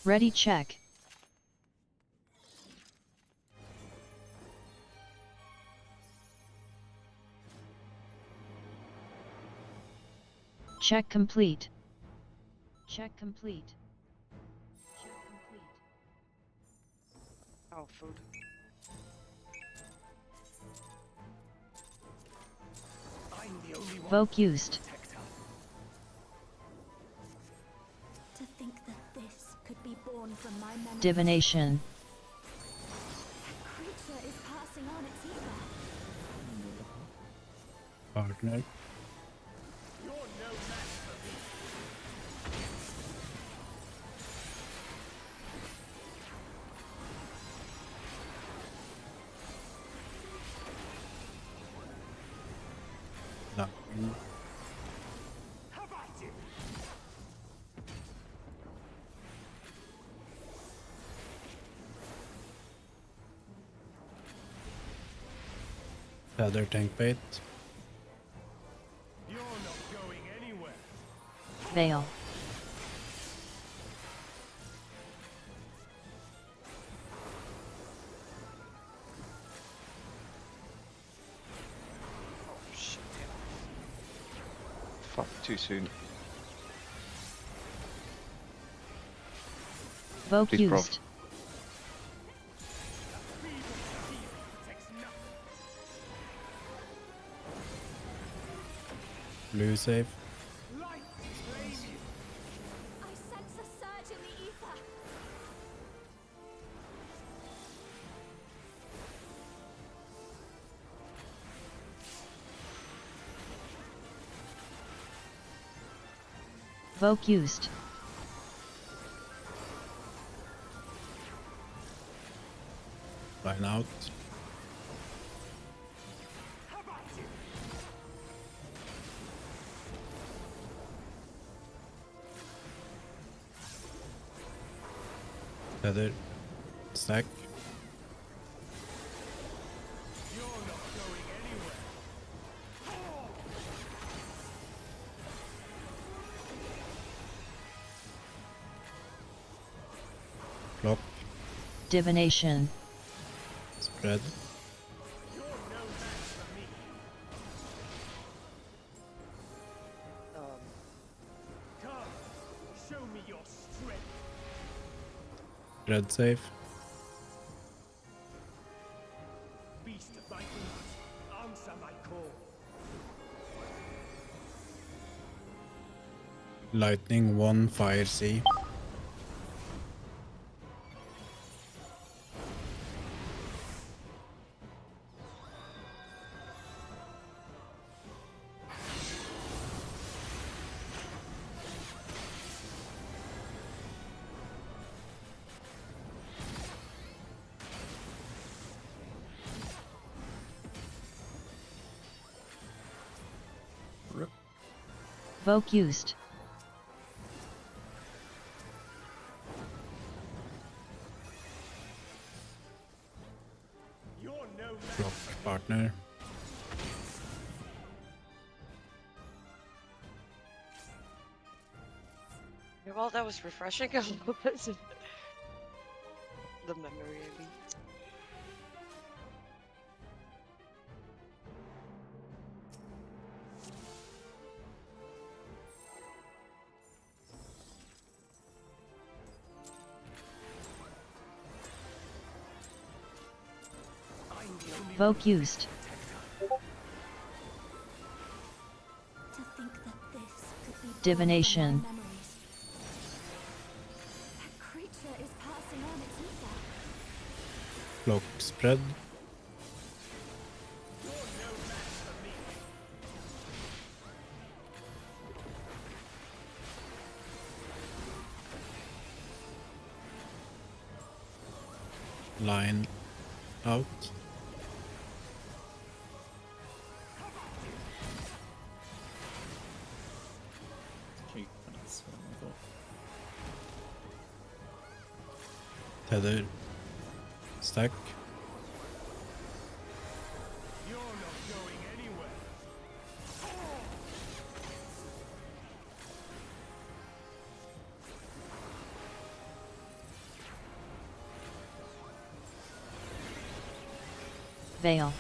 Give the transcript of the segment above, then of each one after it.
Ready check. Check complete. Check complete. Check complete. Oh, food. I'm the only one. Voke used. To think that this could be born from my memory. Divination. Creature is passing on its ether. Partner. You're no match for me. No. How about you? Feather tank bait. You're not going anywhere. Veil. Oh shit. Fuck, too soon. Voke Please, bro. used. Blue safe. Light claim you. I sense a surge in the ether. Voke used. Line out. How about you? Feather. Stack. You're not going anywhere. Clock. Divination. Spread. You're no match for me. Come, show me your strength. Red safe. Beast of my boots, answer my call. Lightning 1 fire C. Voke used. You're no match. Clock partner. Yeah, well, that was refreshing. The memory, I mean. I'm the only Voke used. To think that this could be born Divination. from my memories. That creature is passing on its ether. Clock spread. You're no match for me. Line out. Tether. Stack. You're not going anywhere. Veil.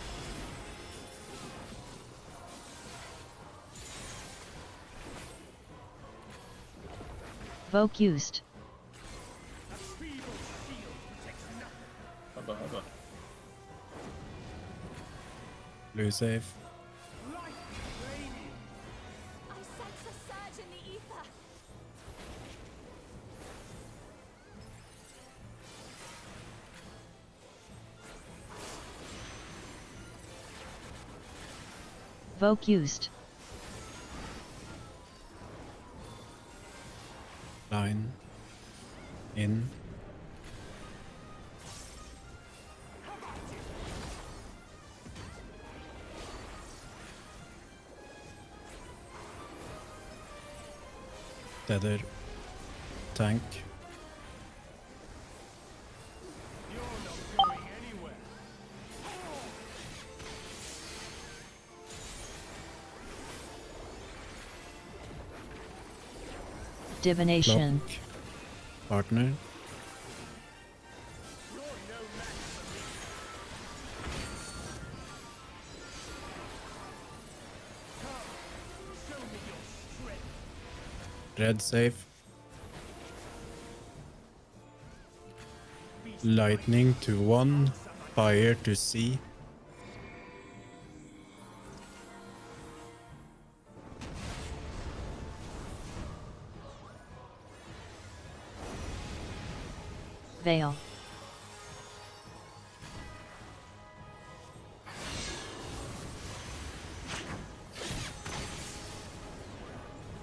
Focused. A feeble shield protects nothing. Hubba hubba. Blue safe. Light radiant. I sense a surge in the ether. Focused. Line. In. Tether. Tank. You're not going anywhere. Divination. Clock. Partner. You're no match for me. Come, show me your strength. Red safe. Beast Lightning to 1. Fire to C. Veil.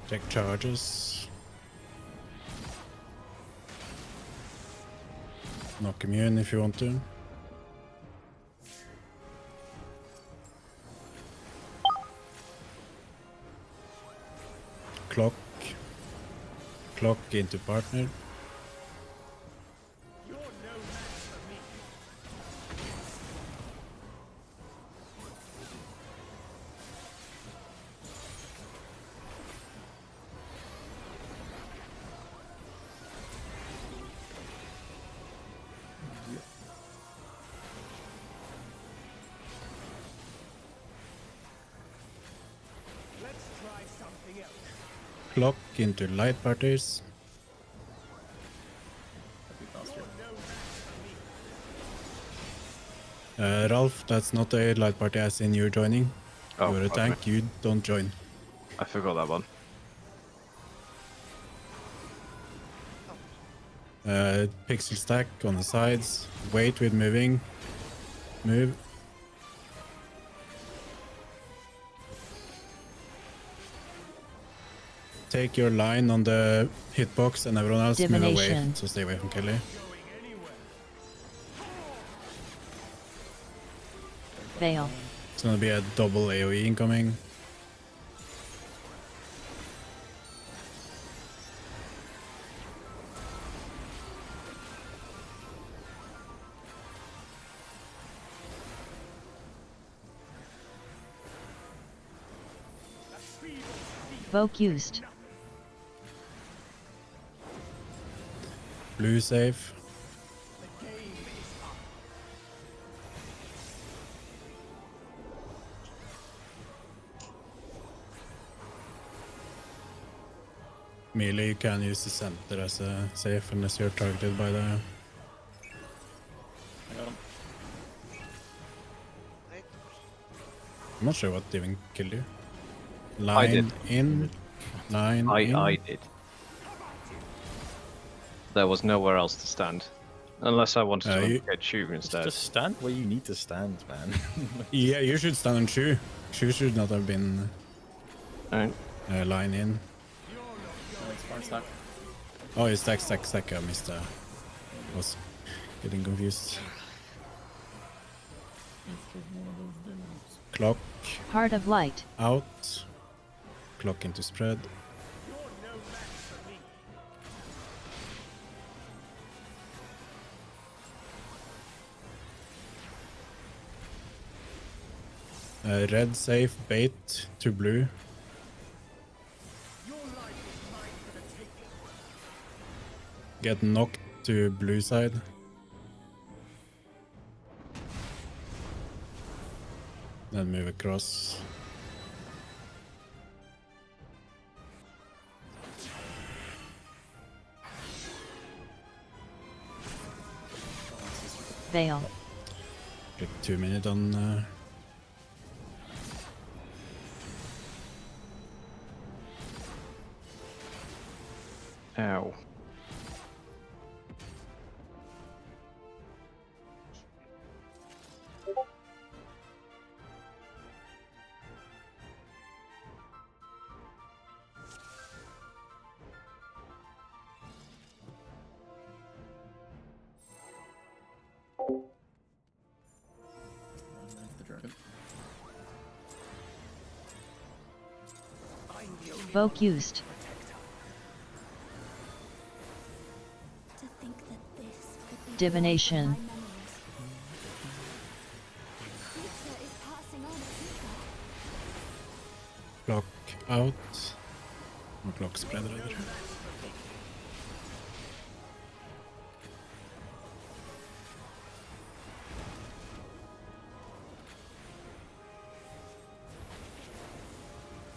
Check charges. Knock immune if you want to. Clock. Clock into partner. You're no match for me. Let's try something else. Clock into light parties. That'd be faster. You're no match for me. Ralph, that's not a light party as in you're joining. Oh, You're a okay. tank, you don't join. I forgot that one. Pixel stack on the sides. Wait with moving. Move. Take your line on the hitbox and everyone else move away. Divination. So stay away from Kelly. Going anywhere. Veil. It's gonna be a double AoE incoming. A feeble shield. Focused. Blue safe. The game is up. Melee, you can use the center as a safe unless you're targeted by the... I got him. I'm not sure what even killed you. I Line did. in. Line in. I did. There was nowhere else to stand. Unless I wanted to you- get Chew instead. Just stand where you need to stand, man. Yeah, you should stand on Shu. Shu should not have been Alright. line in. It's far stack. Oh, it's stack. I missed was getting confused. Clock Heart of Light. out. Clock into spread. You're no match for me. Red safe bait to blue. Your life is mine for the taking. Get knocked to blue side. Then move across. Veil. Like 2 minutes on. Ow. The dragon. Voke used. To think that this could be Divination. born from my memories. Future is passing on as Clock out. Or clock spread rather.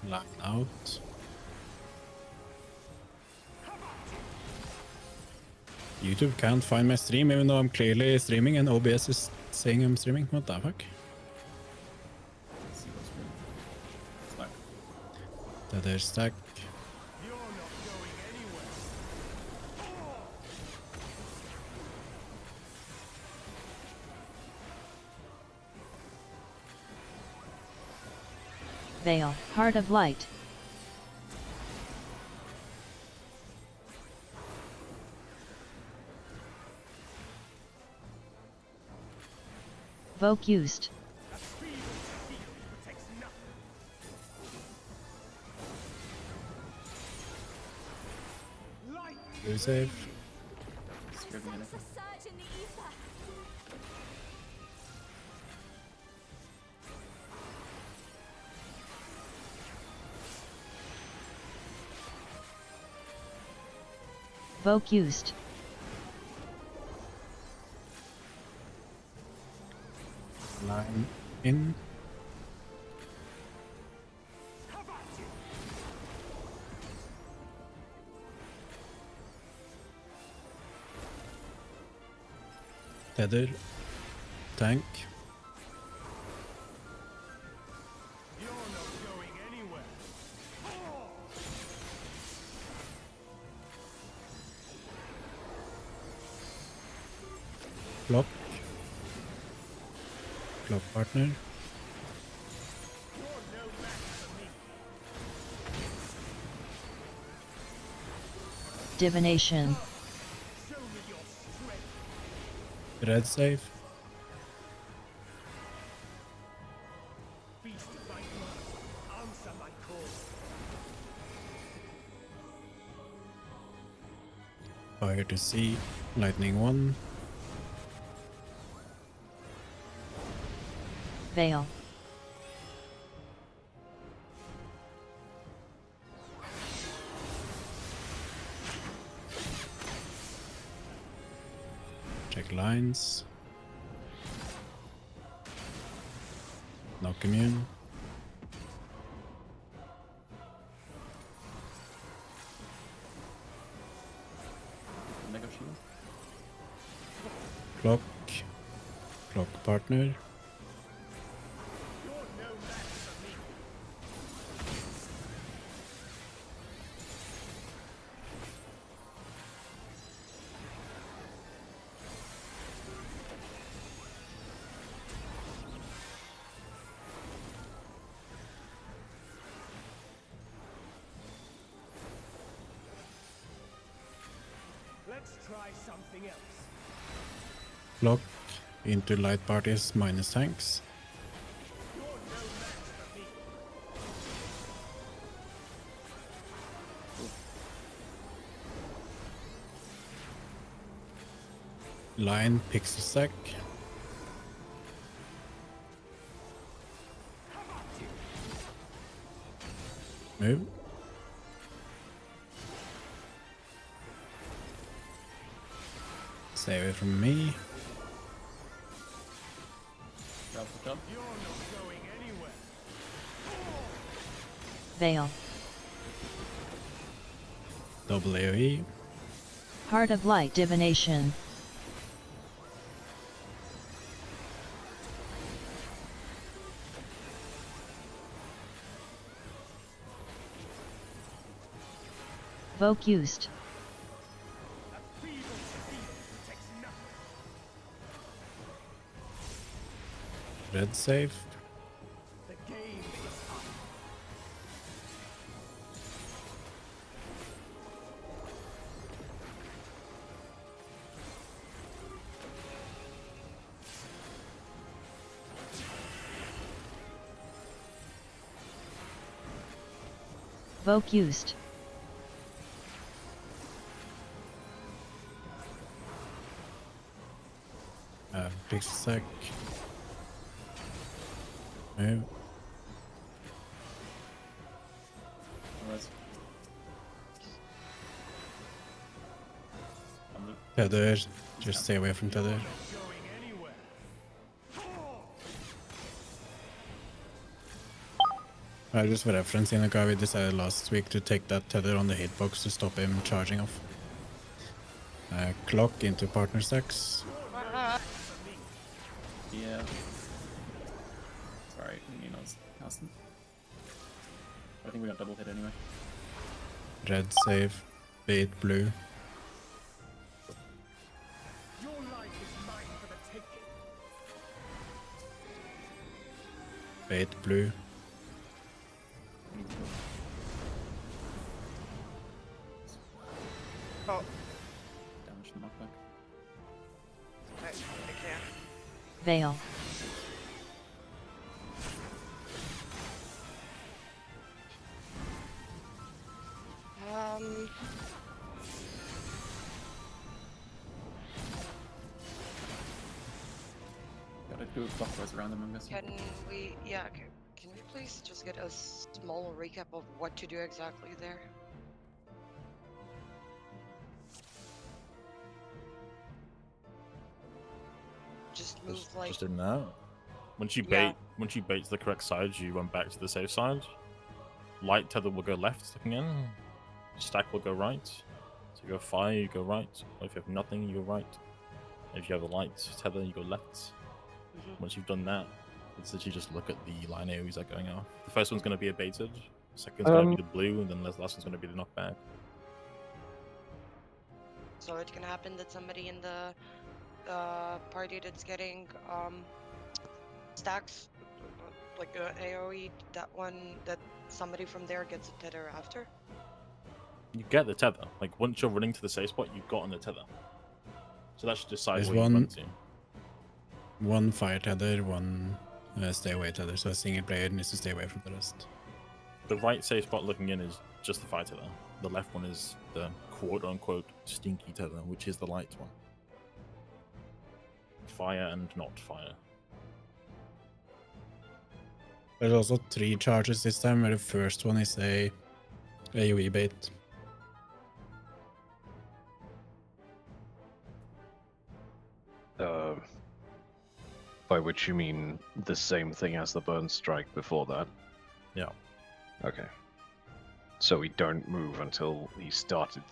Line out. YouTube can't find my stream even though I'm clearly streaming and OBS is saying I'm streaming. What the fuck? Let's see what's good. Slack. That there's stack. You're not going anywhere. Veil. Heart of light. Voke used. A feeble shield protects nothing. Light Do save. Scared me a anything. surge in the ether. Voke used. Line in. Tether. Tank. You're not going anywhere. Clock. Clock partner. You're no match for me. Divination. Show me your strength. Red save. Beast of my blood. Answer my call. Fire to sea. Lightning 1. Veil. Check lines. No commune. Mega shield. Clock. Clock partner. You're no match for me. Let's try something else. Clock. Into light parties minus tanks. You're no match for me. Line pixel stack. Move. Save it from me. Jump, jump. You're not going anywhere. Veil. Double AoE. Heart of Light Divination. Vocused. A feeble defeat protects nothing. Red save. The game is up. Vocused. Pixel stack. Move. Alright. Tether. Just stay away from tether. Going anywhere. Just for reference, Hinoka, we decided last week to take that tether on the hitbox to stop him charging off. Clock into partner stacks. Yeah. Sorry, you know, it's constant. I think we got double hit anyway. Red save. Bait blue. Your life is mine for the taking. Bait blue. Oh, Damage the knockback. I can't. Veil. Gotta do it clockwise around them, I'm guessing. Can we, yeah, can we please just get a small recap of what to do exactly there? Just move like, Just in that. Once you Yeah. baits the correct side, you run back to the safe side. Light tether will go left looking in. Stack will go right. So you go fire, you go right. Or if you have nothing, you go right. If you have a light tether, you go left. Once you've done that, it's literally just look at the line AoEs that are going off. The first one's going to be a baited. The second's going to be the blue, and then the last one's going to be the knockback. so it can happen that somebody in the party that's getting stacks, like AoE, that somebody from there gets a tether after. You get the tether. Like, once you're running to the safe spot, you've gotten the tether. So that should decide There's where you one- run to. One fire tether, one stay away tether. So a single player needs to stay away from the rest. The right safe spot looking in is just the fire tether. The left one is the quote-unquote stinky tether, which is the light one. Fire and not fire. There's also 3 charges this time, where the first one is a AoE bait. By which you mean the same thing as the burn strike before that? Yeah. Okay. So we don't move until he started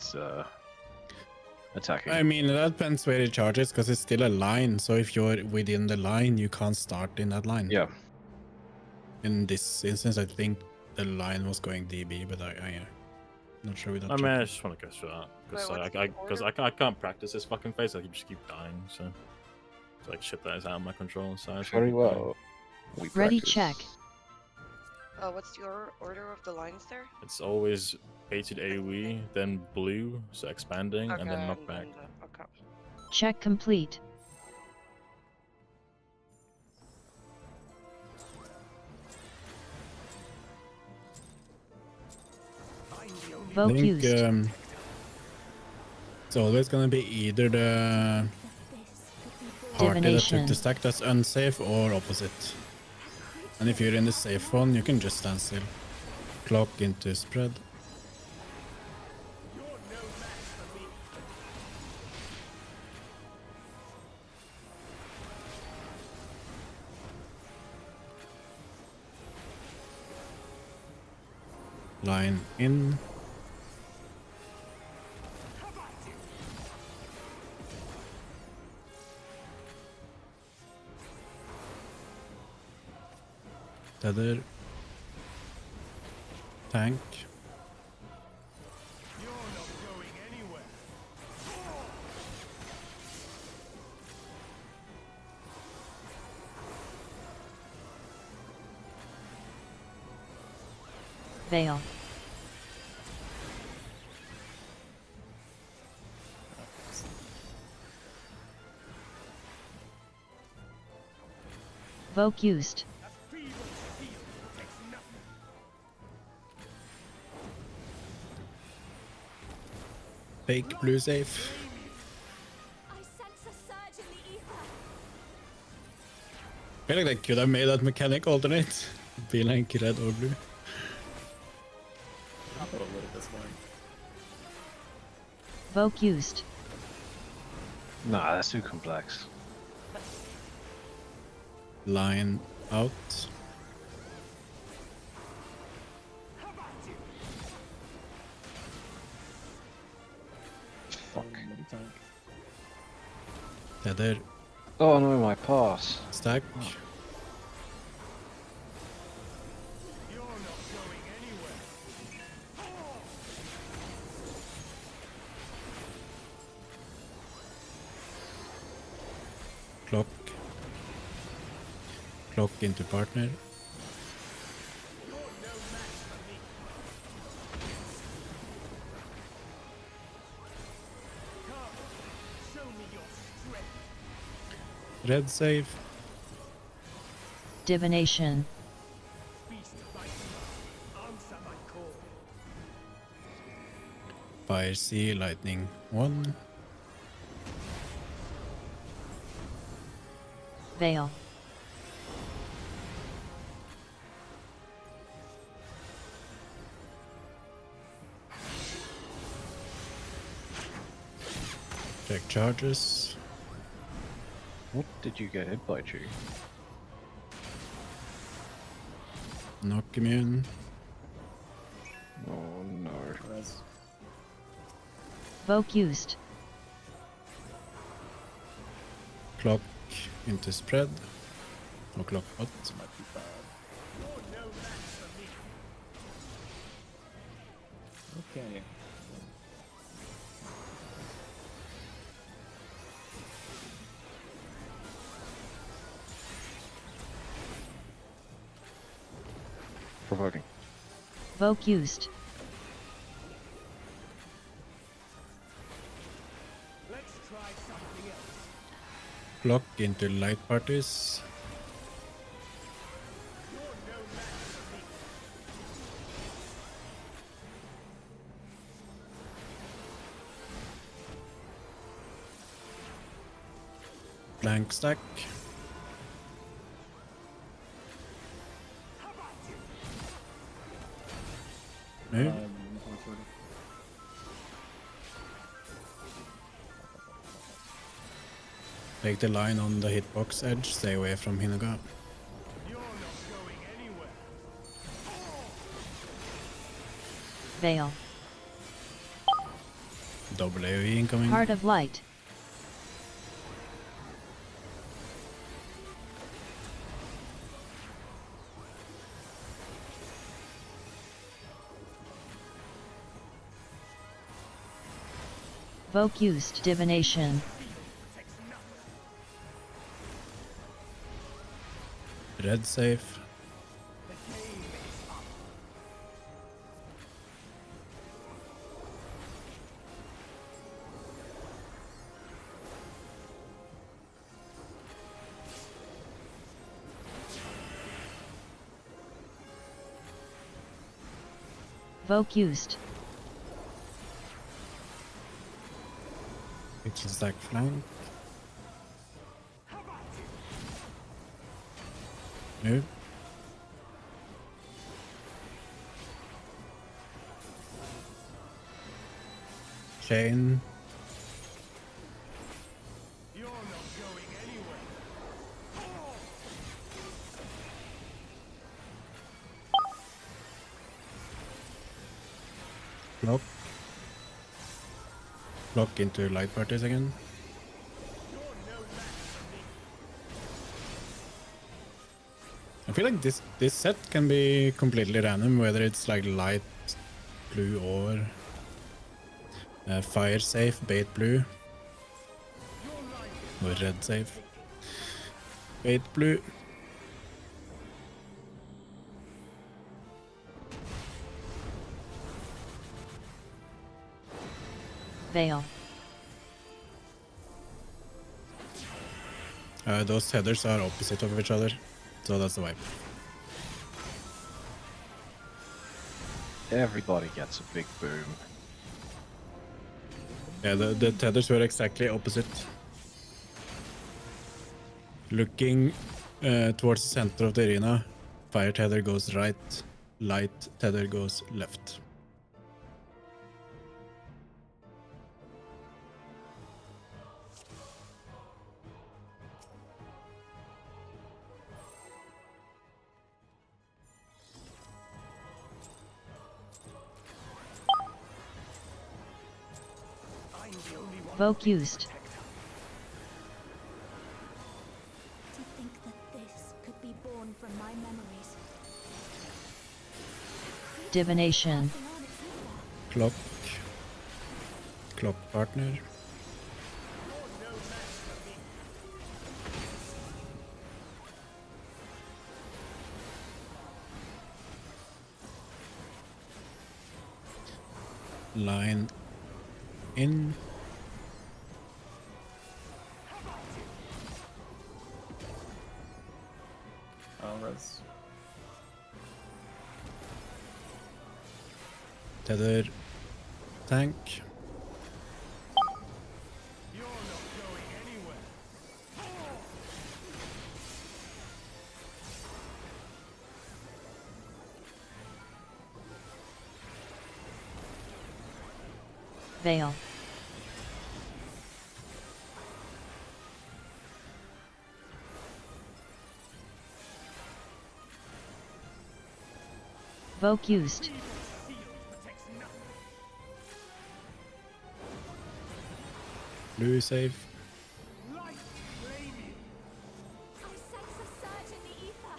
attacking. I mean, that depends where it charges, because it's still a line. So if you're within the line, you can't start in that line. Yeah. In this instance, I think the line was going DB, but I'm not sure we don't. I mean, I just want to go through that because Wait, what's the I can't practice this fucking phase. I just keep dying. So it's like shit that is out of my control. So I Very think, well. We Ready practice. check. What's your order of the lines there? It's always baited AoE, then blue, so expanding, and then knockback. Okay. Check complete. I'm the only I think Vocused. it's always gonna be either the That this could be born party that took Divination. the stack that's unsafe or opposite. And if you're in the safe one, you can just stand still. Clock into spread. You're no match for me. Line in. Tether. Tank. You're not going anywhere. Veil. Voke used. A feeble shield protects nothing. Fake blue safe. I sense a surge in the ether. I feel like they could have made that mechanic alternate. Be like red or blue. Probably at this point. Voke used. Nah, that's too complex. Line out. Fuck. Midi tank. Tether. Oh no, my pass. Stack. You're not going anywhere. Clock. Clock into partner. You're no match for me. Come, show me your strength. Red save. Divination. Beast like me. Answer my call. Fire C. Lightning 1. Veil. Check charges. What did you get hit by, G? Knock immune. Oh no. Res. Voke used. Clock into spread. Or clock out. Might be bad. You're no match for me. Okay. Provoking. Voke used. Let's try something else. Clock into light parties. You're no match for me. Blank stack. Move. Unfortunately. Take the line on the hitbox edge. Stay away from Hinoka. You're not going anywhere. Veil. Double AoE incoming. Heart of light. Voke used. Divination. Protects nothing. Red safe. The game is up. Voke used. Which is like flank. Move. Chain. You're not going anywhere. Clock. Clock into light parties again. I feel like this set can be completely random, whether it's like light blue or fire safe, bait blue, or red safe, bait blue. Veil. Those headers are opposite of each other, so that's the vibe. Everybody gets a big boom. Yeah, the tethers were exactly opposite. Looking towards the center of the arena, fire tether goes right, light tether goes left. Voke used. To think that this could be born from my memories. Divination. Passing on its ether. Clock. Clock partner. Line in. Res. Tether. Tank. You're not going anywhere. Veil. Voke used. Shield protects nothing. Blue safe. Light claim you. I sense a surge in the ether.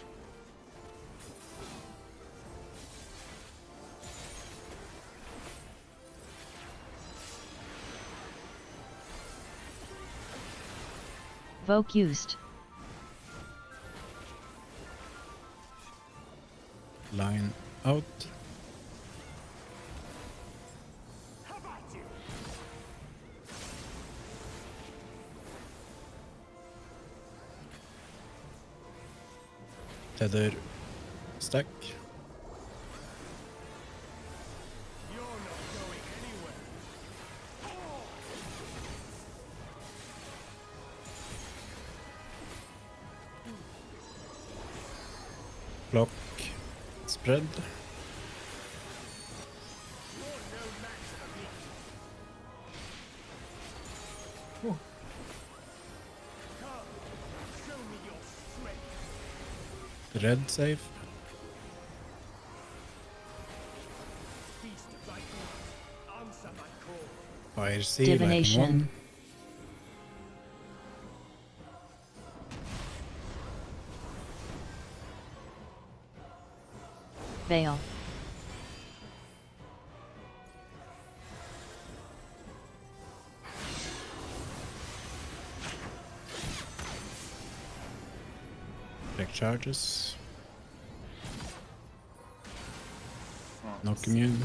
Voke used. Line out. How about you? Tether. Stack. You're not going anywhere. Clock. Spread. You're no match for me. Come, show me your strength. Red safe. Feast thy thoughts. Answer my call. Fire sea. Lightning one. Divination. Veil. Break charges. Oh, Knock immune.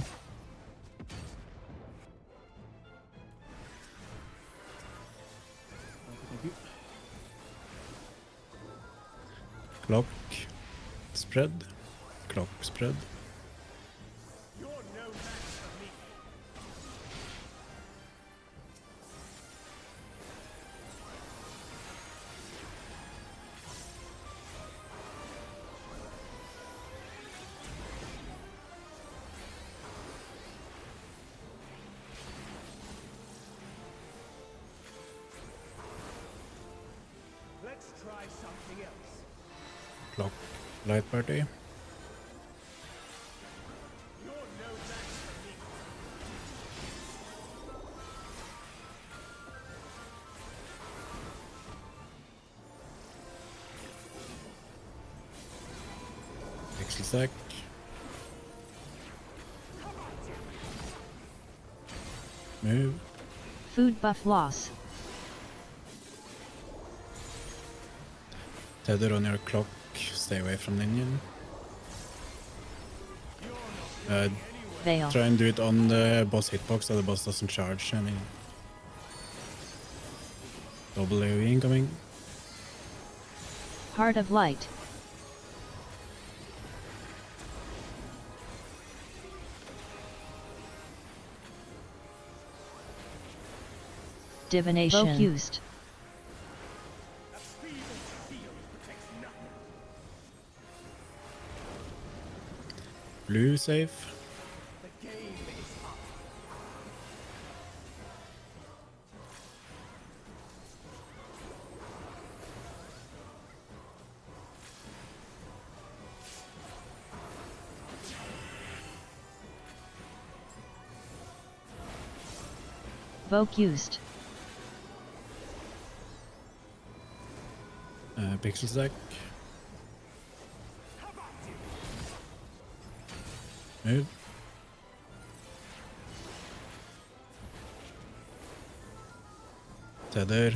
thank you. Clock. Spread. Clock spread. You're no match for me. Let's try something else. Clock. Light party. You're no match for me. Pixel stack. Move. Food buff loss. Tether on your clock. Stay away from minion. Veil. Try and do it on the boss hitbox so the boss doesn't charge any. Double AoE incoming. Heart of light. Divination. Focused. A feeble shield protects nothing. Blue safe. The game is up. Focused. Pixel stack. Move. Tether.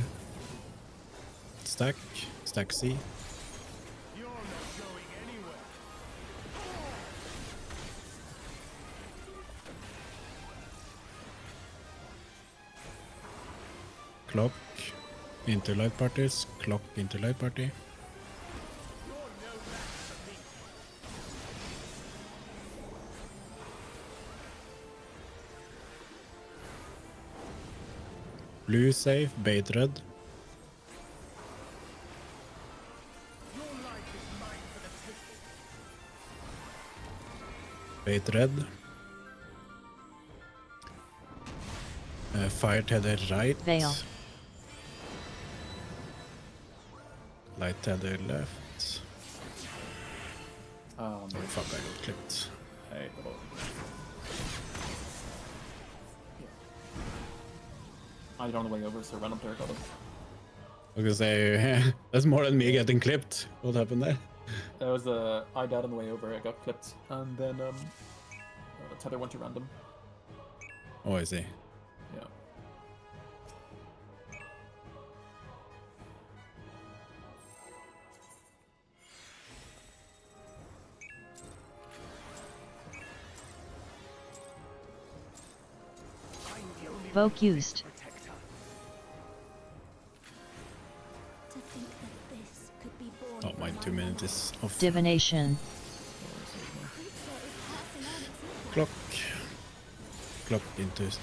Stack. Stack C. You're not going anywhere. Clock. Into light parties. Clock into light party. Blue safe, bait red. Your life is mine for the taking. Bait red. Fire tether right. Veil. Light tether left. Oh, Oh fuck, I got clipped. hey, oh. I did on the way over, so random player got him. I was gonna say, that's more than me getting clipped. What happened there? That was I died on the way over, I got clipped, and then tether went to random. Oh, I see. Yeah. I'm the only Focused. protector. To think that this could be born Oh, my from 2 minutes memory. is off. Divination. Creature is passing on its secret. Clock. Clock into his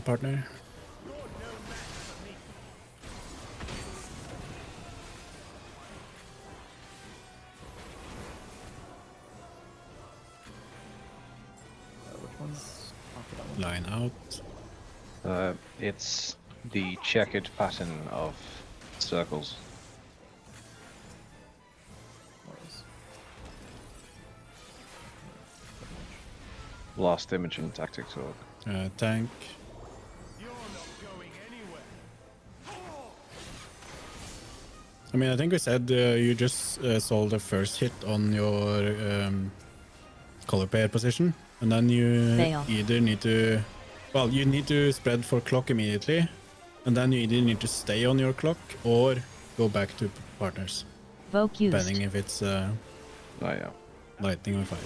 partner. You're no match for me. Which one's after that one? Line out. It's the checkered pattern of circles. Whereas- Last image in tactics org. Tank. You're not going anywhere. I mean, I think we said you just saw the first hit on your color pair position, and then you Fail. either need to, well, you need to spread for clock immediately, and then you either need to stay on your clock or go back to partners, Focused. depending if it's Oh yeah. lightning or fire.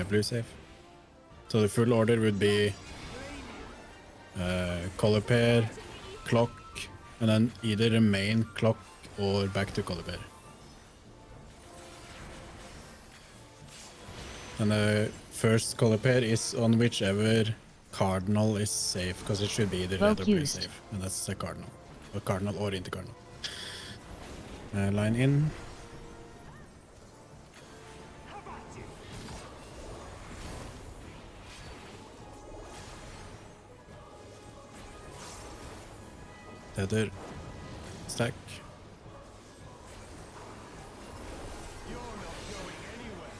Blue safe. So the full order would be color pair, clock, and then either remain clock or back to color pair. And the first color pair is on whichever cardinal is safe, because it should be either red or blue Focused. safe, and that's the cardinal or into cardinal. Line in. Tether. Stack. You're not going anywhere.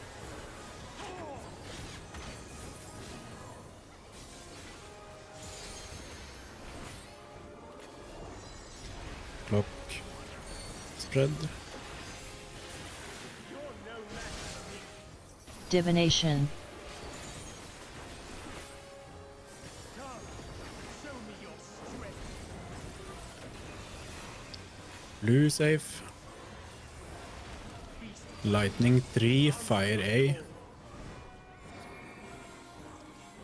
Clock. spread. Divination. Blue safe. Lightning 3, fire A.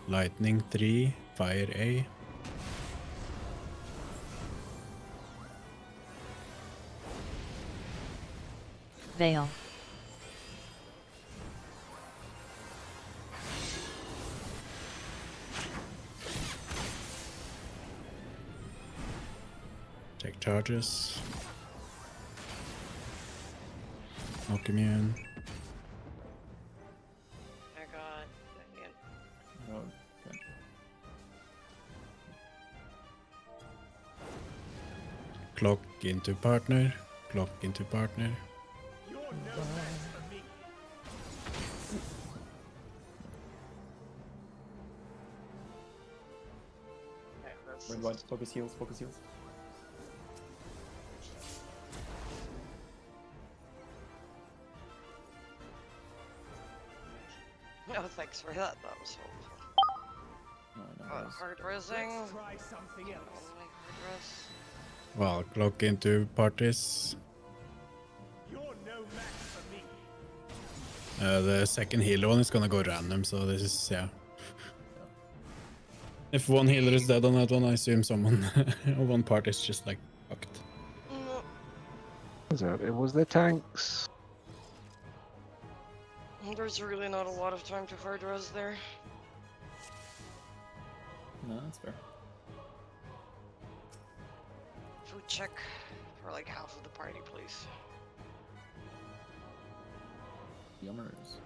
Lightning 3, fire A. Veil. Take charges. Knock immune. I got. Yeah. Oh, okay. Clock into partner. Clock into partner. You're no match for me. Okay, that's. Red, white, focus heals, focus heals. No, thanks for that. That was helpful. No, no, Hard rising. Let's try something else. Only hard res. Well, clock into parties. You're no match for me. The second healer one is gonna go random, so this is, yeah. If one healer is dead on that one, I assume someone, one part is just like fucked. No, It was the tanks. there's really not a lot of time to hard res there. No, that's fair. Food check for like half of the party, please. Yummers.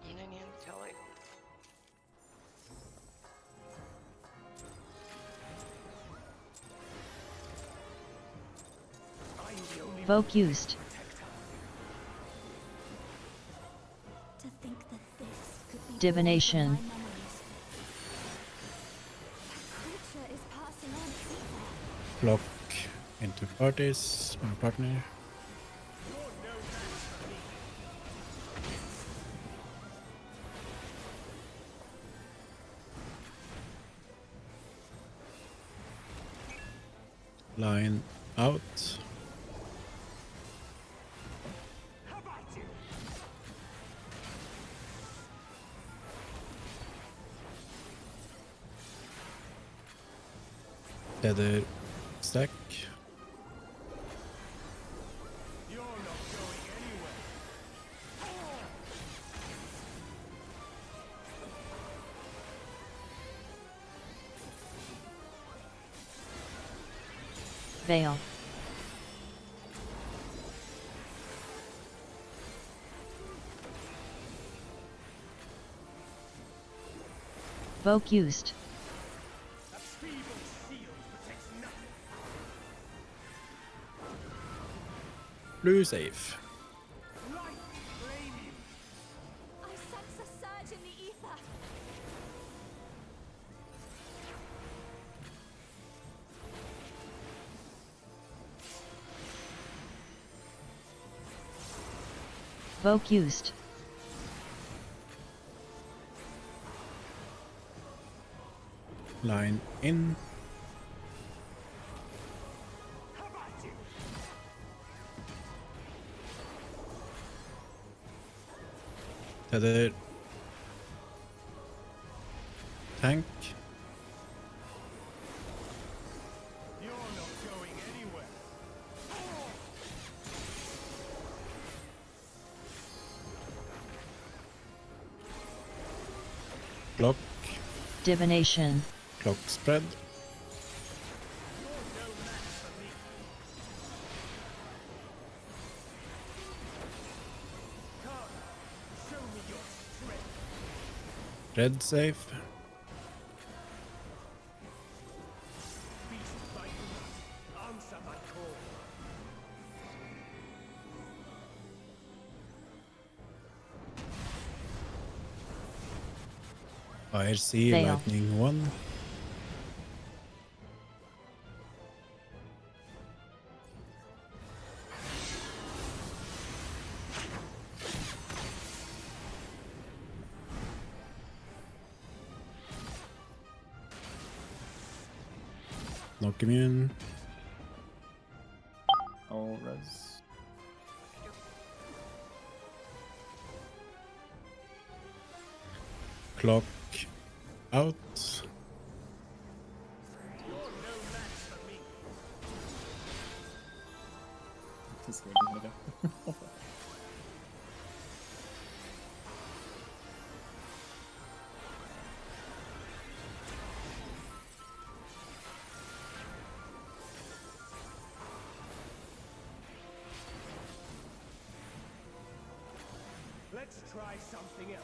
Minion Kelly. I'm the only Voke used. To think that this could be Divination. born from my memories. That creature is passing on its ether. Clock into parties, or partner. Line out. How about you? Tether stack. You're not going anywhere. Veil. Voke used. A feeble shield protects nothing. Blue safe. Light flaming. I sense a surge in the ether. Voke used. Line in. How about you? Tether. Tank. You're not going anywhere. Clock. Divination. Clock spread. You're no match for me. Come, show me your strength. Red safe. Beast by beast, answer my call. Fire C, Veil. lightning 1. Knock immune. I'll res. Clock out. Too scared to go. Let's try something else.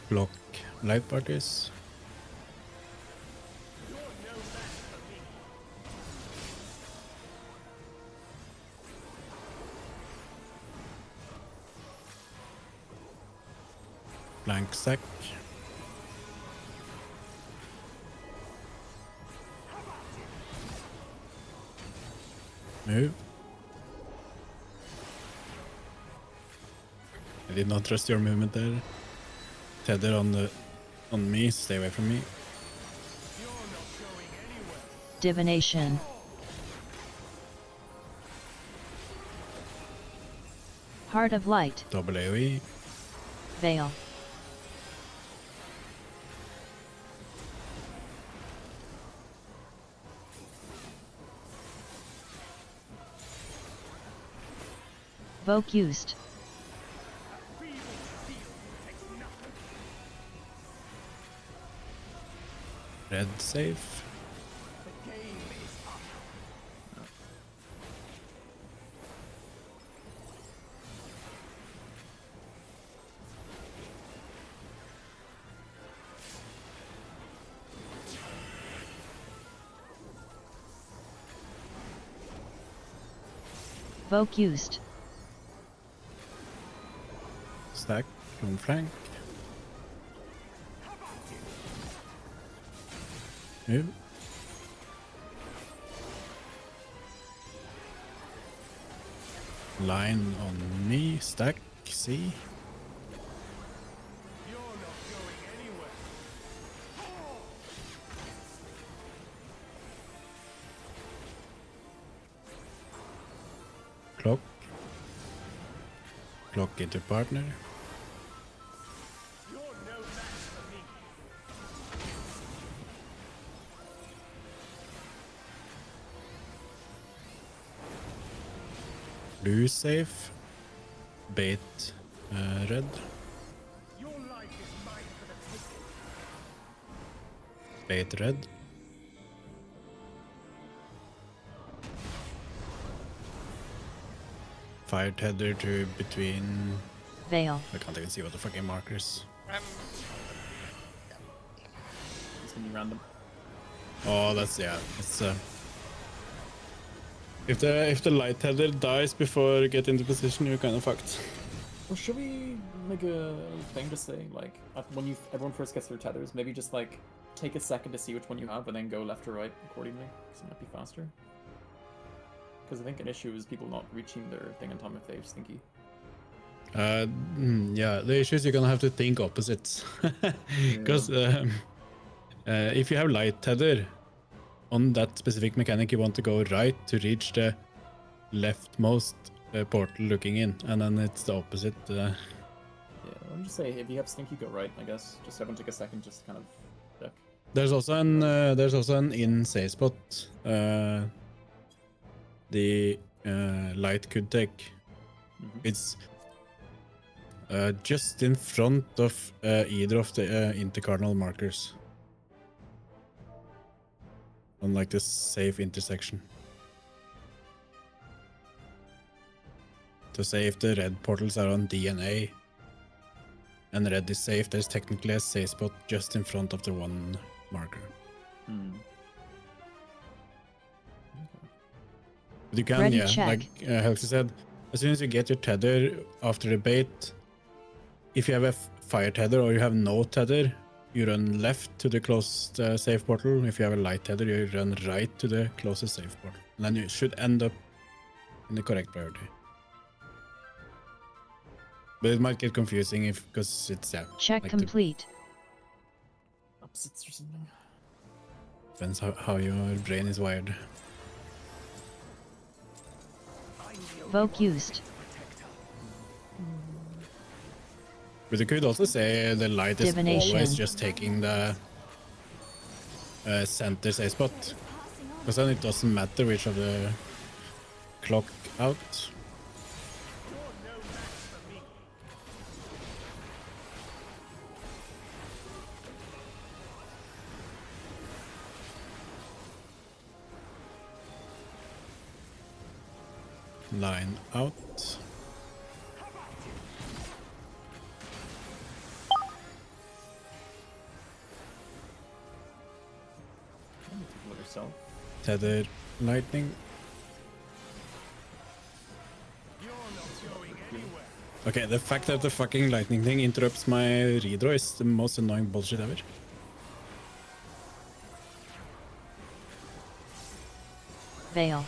Block light parties. You're no match for me. Blank sack. Move. I did not trust your movement there. Tether on me, stay away from me. You're not going anywhere. Divination. Heart of Light. Double AoE. Veil. Voke used. Feeble steel takes nothing. Red safe. The game is up. Voke used. Stack from flank. Move. Line on me. Stack. C. You're not going anywhere. Clock. Clock into partner. You're no match for me. Blue safe. Bait red. Your life is mine for the taking. Bait red. Fire tether to between. Veil. I can't even see what the fucking markers. It's gonna be random. Oh, that's yeah. It's if the light tether dies before you get into position, you're kind of fucked. Well, should we make a thing to say, like, when everyone first gets their tethers, maybe just, like, take a second to see which one you have and then go left or right accordingly, because it might be faster. Because I think an issue is people not reaching their thing in time if they have stinky. Yeah, the issue is you're gonna have to think opposites. Because if you have light tether on that specific mechanic, you want to go right to reach the leftmost portal looking in, and then it's the opposite. Yeah, I'll just say if you have stinky, go right, I guess. Just everyone take a second, just kind of check. There's also an in save spot. The light could take. It's just in front of either of the intercardinal markers. On like this safe intersection. To say if the red portals are on DNA and red is safe, there's technically a safe spot just in front of the one marker. But you can, Ready, yeah, check. like Helxy said, as soon as you get your tether after the bait, if you have a fire tether or you have no tether, you run left to the closest safe portal. If you have a light tether, you run right to the closest safe portal. And then you should end up in the correct priority. But it might get confusing because it's, yeah. Check like complete. Opposites or something. depends how your brain is wired. Voke used. But you could also say the light is Divination. always just taking the center safe spot. Passing on. Because then it doesn't matter which of the clock out. Line out. With yourself. Tether lightning. Okay, the fact that the fucking lightning thing interrupts my redraw is the most annoying bullshit ever. Veil.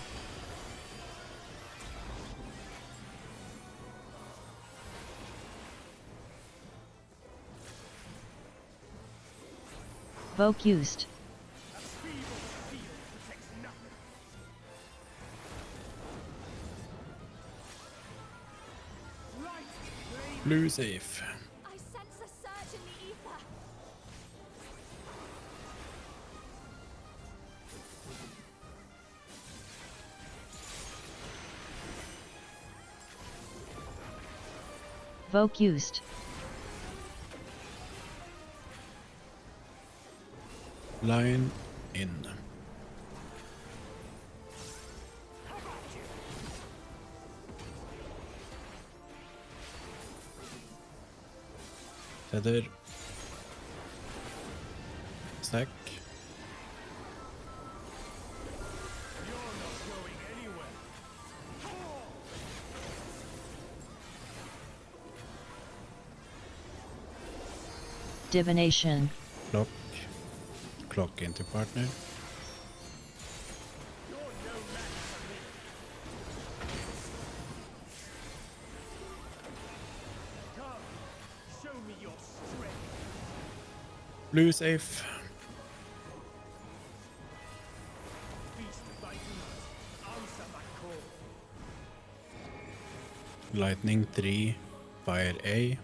Voke used. Blue safe. I sense a surge in the ether. Voke used. Line in. Tether. Stack. Divination. Clock. Clock into partner. Show me your strength. Blue safe. Beast of thy deeds, answer my call. Lightning 3. Fire A.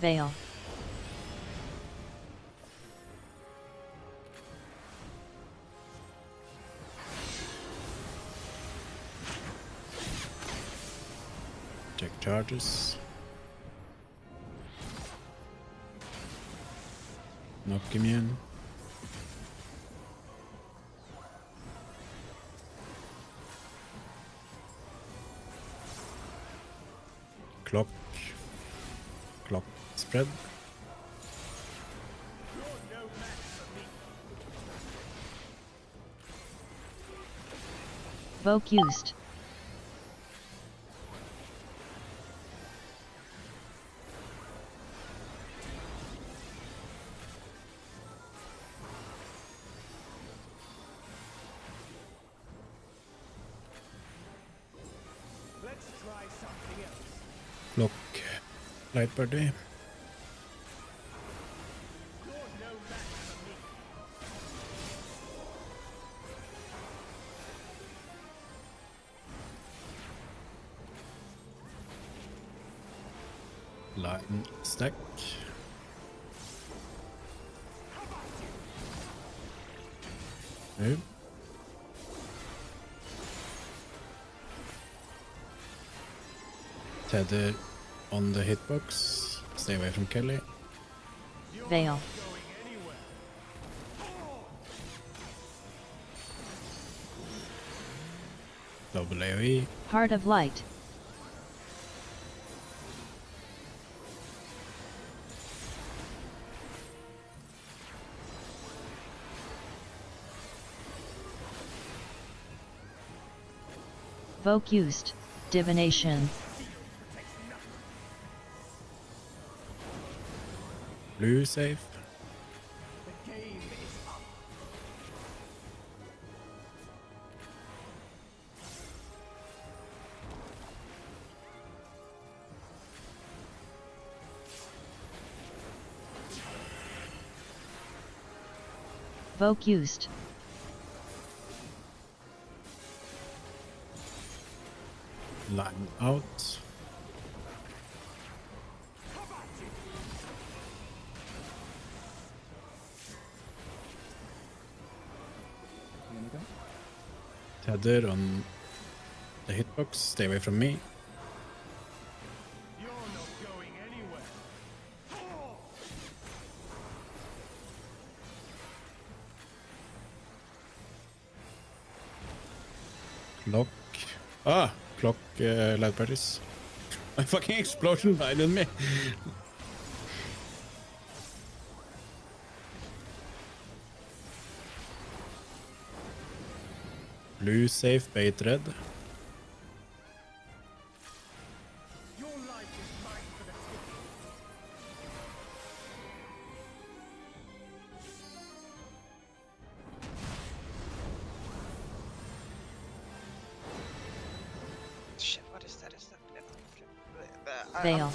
Veil. Check charges. Knock immune. Clock. Clock spread. Voke used. Let's try something else. Clock. Light party. You're no match for me. Line stack. Move. Tether on the hitbox. Stay away from Kelly. Veil. Double AoE. Heart of light. Voke used. Divination. Blue safe. The game is up. Provoke used. Line out. Tether on the hitbox. Stay away from me. You're not going anywhere. Clock. Ah! Clock light parties. My fucking explosion blinded me. Blue safe, bait red. Your life is mine for the taking. Shit, what is that? Is that? Veil.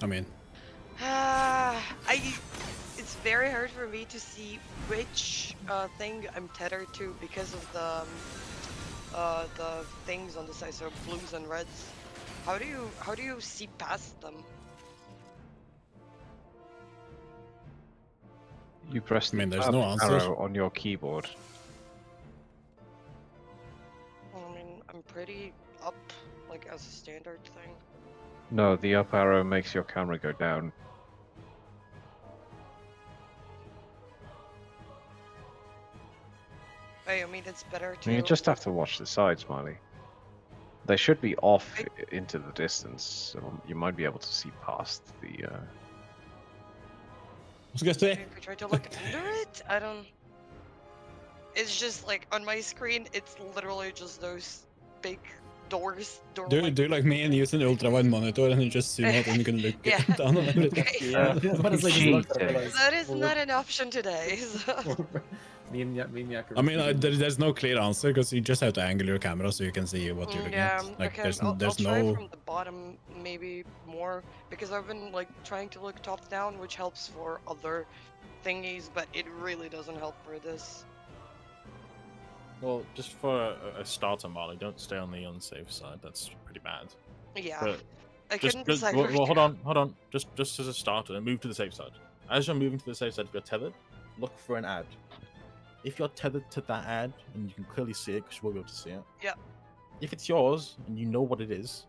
I mean, It's very hard for me to see which thing I'm tethered to because of the things on the side, so blues and reds. How do you see past them? You press I mean, the there's up no answer. arrow on your keyboard. I mean, I'm pretty up, like as a standard thing. No, the up arrow makes your camera go down. I mean, it's better to. You just have to watch the sides, Marley. They should be off I- into the distance, so you might be able to see past the. I was gonna say. If I try to look under it, I don't. It's just like on my screen, it's literally just those big doors. Do like me and use an ultra wide monitor and you just zoom out and you can look Yeah. down on it. Okay. Yeah, but it's like just looked at it, Cheating. like, That is well, not an option today. So. me and Yak are I mean, repeating. there's no clear answer because you just have to angle your camera so you can see what you're looking Yeah, at. Like, okay. there's I'll try no. from the bottom maybe more because I've been like trying to look top down, which helps for other thingies, but it really doesn't help for this. Well, just for a starter, Marley, don't stay on the unsafe side. That's pretty bad. Yeah, But I just, couldn't just decide. well, where to hold go. on. Just as a starter, and move to the safe side. As you're moving to the safe side, if you're tethered, look for an ad. If you're tethered to that ad and you can clearly see it, because you will be able to see it. Yeah. If it's yours and you know what it is,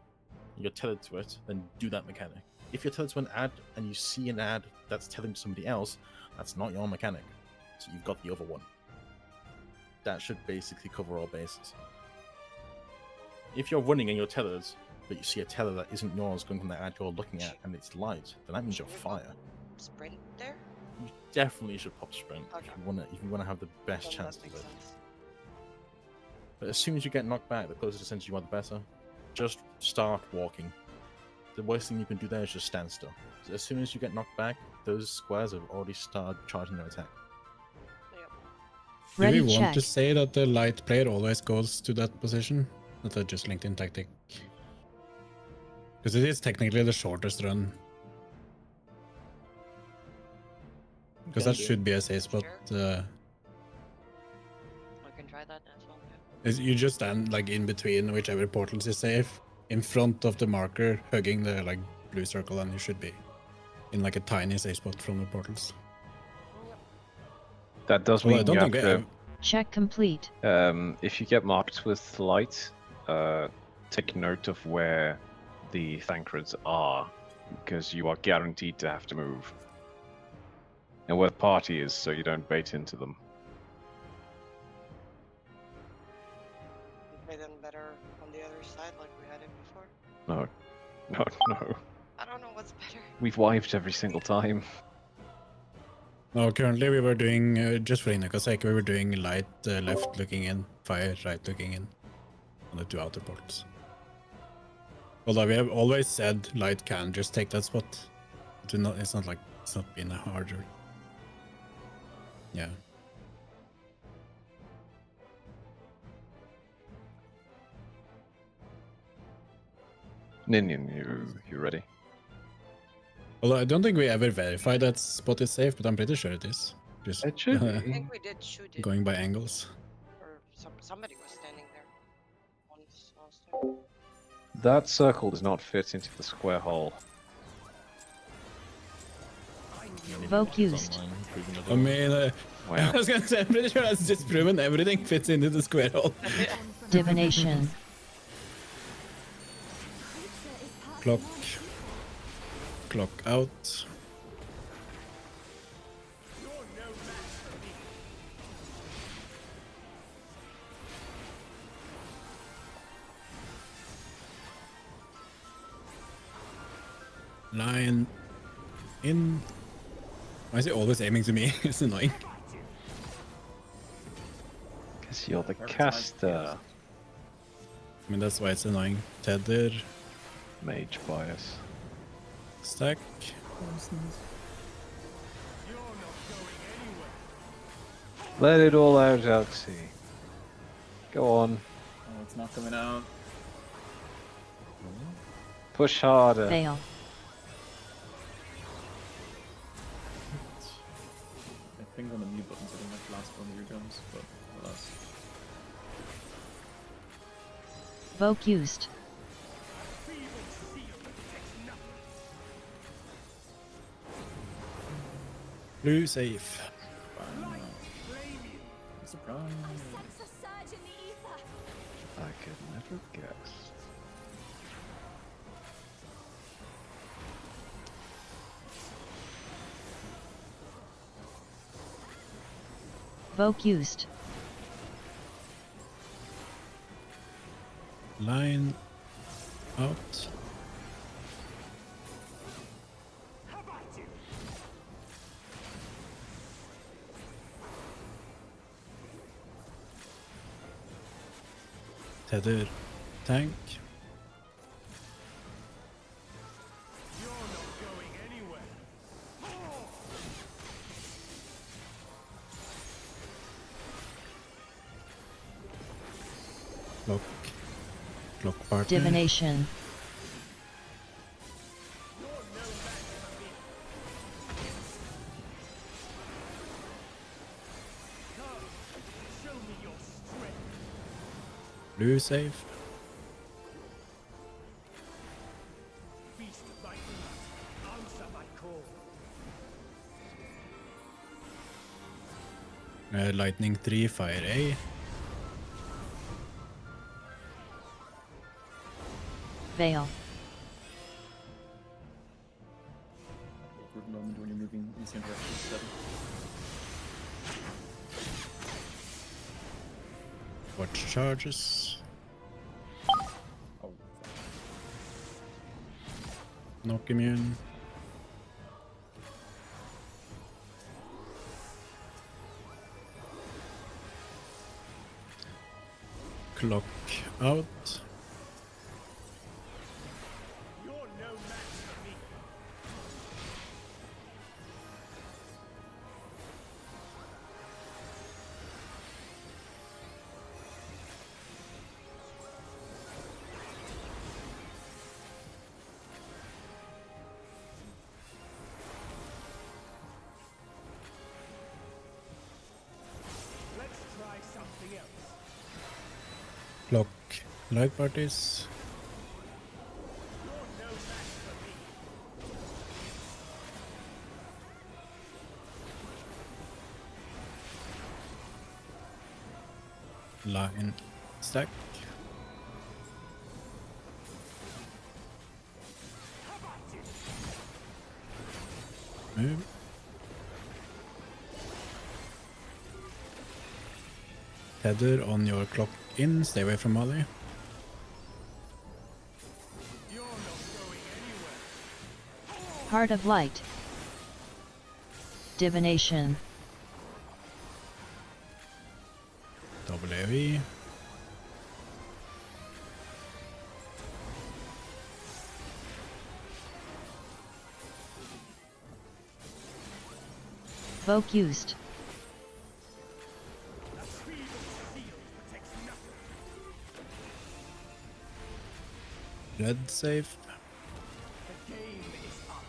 and you're tethered to it, then do that mechanic. If you're tethered to an ad and you see an ad that's telling somebody else, that's not your mechanic. So you've got the other one. That should basically cover all bases. If you're running and you're tethered, but you see a tether that isn't yours going from the ad you're looking at and it's light, then that means you're fire. Sprint there. You definitely should pop sprint Okay. if you wanna have the best Then chance that of makes it. sense. But as soon as you get knocked back, the closer to center you are, the better. Just start walking. The worst thing you can do there is just stand still. So as soon as you get knocked back, those squares have already started charging their attack. Do Ready we want check. to say that the light player always goes to that position? That I just linked in tactic. Because it is technically the shortest run. Because that should be a safe spot. I can try that as well. You just stand like in between whichever portals is safe, in front of the marker, hugging the like blue circle, and you should be in like a tiny safe spot from the portals. That does Well, I mean don't you have think to. Check complete. If you get marked with light, take note of where the Thancreds are, because you are guaranteed to have to move. And where the party is, so you don't bait into them. Play them better on the other side, like we had it before. No. I don't know what's better. We've wiped every single time. No, currently we were doing, just for Hinoka's sake, we were doing light left looking in, fire right looking in on the two outer portals. Although we have always said light can just take that spot. It's not like it's not been harder. Yeah. Ninian, you ready? Although I don't think we ever verified that spot is safe, but I'm pretty sure it is. Just It should I be. think we did shoot it, going by angles. or somebody was standing there once last time. That circle does not fit into the square hole. Vote used. Online, proving it I all. mean, Wow. I was gonna say, I'm pretty sure that's just proven everything fits into the square hole. Born from my Divination. creature is passing Clock. on secrets. Clock out. You're no match for me. Line in. Why is he always aiming to me? It's annoying. Because you're the Perfect caster. I mean, that's why it's annoying. Tether, Mage bias. stack. You're not going anywhere. Let it all out, Alexi. Go on. Oh, it's not coming out. Push harder. Veil. My finger on the mute button so I don't like last one of your jumps, but alas. Vote used. Feeble seal protects nothing. Blue safe. Fine. Surprise. Sense a surge in the ether. I could never guess. Vote used. Line out. How about you? Tether, tank. You're not going anywhere. Clock. Clock partner. Divination. You're no match for me. Come, show me your strength. Blue safe. Feast thy blood. Answer my call. Lightning 3, fire A. Veil. Awkward moment when you're moving in the same direction instead. Watch charges. Oh, Knock immune. Clock out. You're no match for me. Let's try something else. Clock light parties. You're no match for me. Line stack. Move. Tether on your clock in. Stay away from Molly. You're not going anywhere. Heart of light. Divination. WE. Vote used. A feeble seal protects nothing. Red safe. The game is up.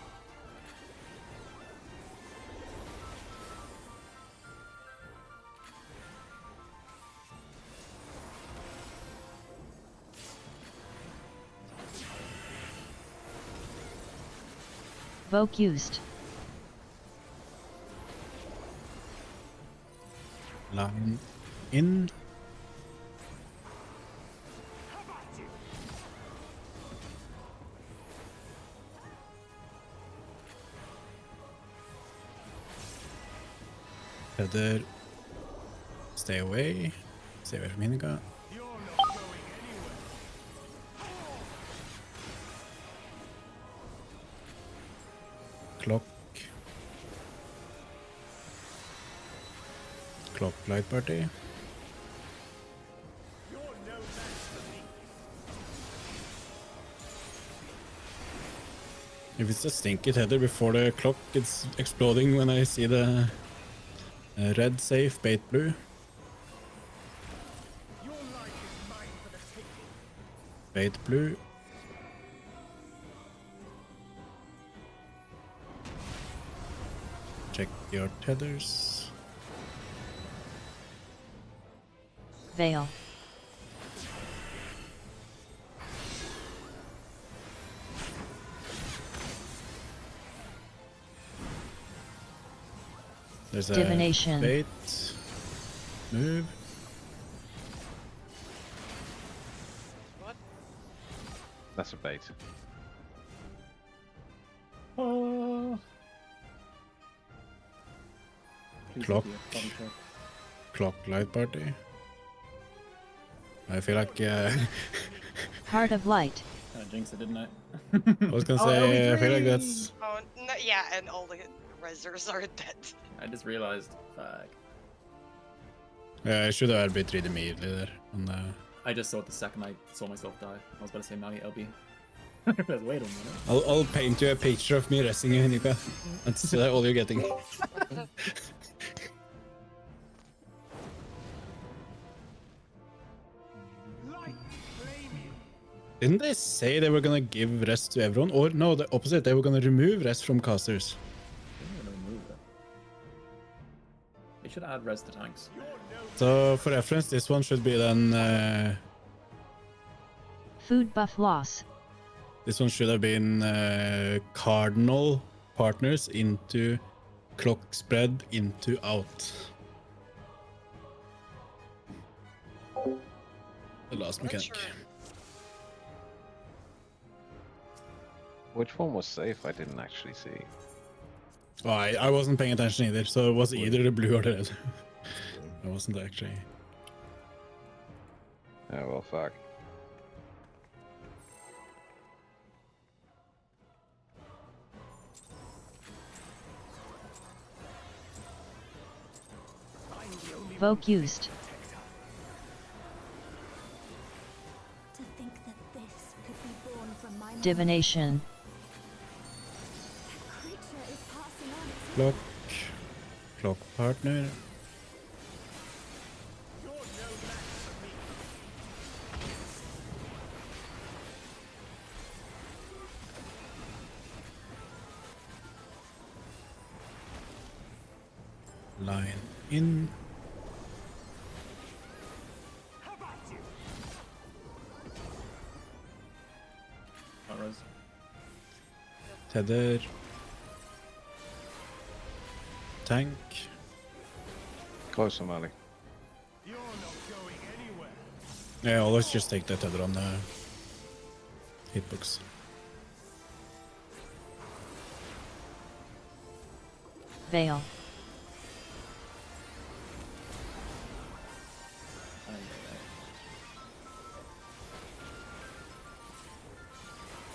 Focused. Line in. Tether. Stay away. Stay away from Hinoka. You're not going anywhere. Clock. Clock light party. You're no match for me. If it's a stinky tether before the clock, it's exploding when I see the red safe, bait blue. Your life is mine for the taking. Bait blue. Check your tethers. Veil. There's a Divination. bait. Move. What? That's a bait. Please Clock. be a body check. Clock light party. I feel like Heart of Light. Jinx it, didn't I? I was gonna Oh, say I feel like LB3! that's Oh, no, yeah, and all the reserves are dead. I just realized. Fuck. I should have had bit read immediately there. On the... I just saw it the second I saw myself die. I was about to say Maui LB. I realized, wait a minute. I'll paint you a picture of me resting you, Hinoka. That's all you're getting. Light, claim you. Didn't they say they were gonna give rest to everyone? Or no, the opposite, they were gonna remove rest from casters. I'm gonna remove that. They should add res to tanks. You're no So for reference, this one should be then Food buff loss. this one should have been cardinal partners into clock spread into out. The last mechanic. Sure. Which one was safe? I didn't actually see. Oh, I wasn't paying attention either, so it was either the blue or the red. I wasn't actually. Oh well, fuck. I'm the only one Focused. To think that this could be born from my mind. Divination. That creature is passing on its Clock. Clock partner. You're no match for me. Line in. How about you? Not res. Tether. Tank. Close him, Ali. You're not going anywhere. Yeah, always just take the tether on the hitbox. Veil.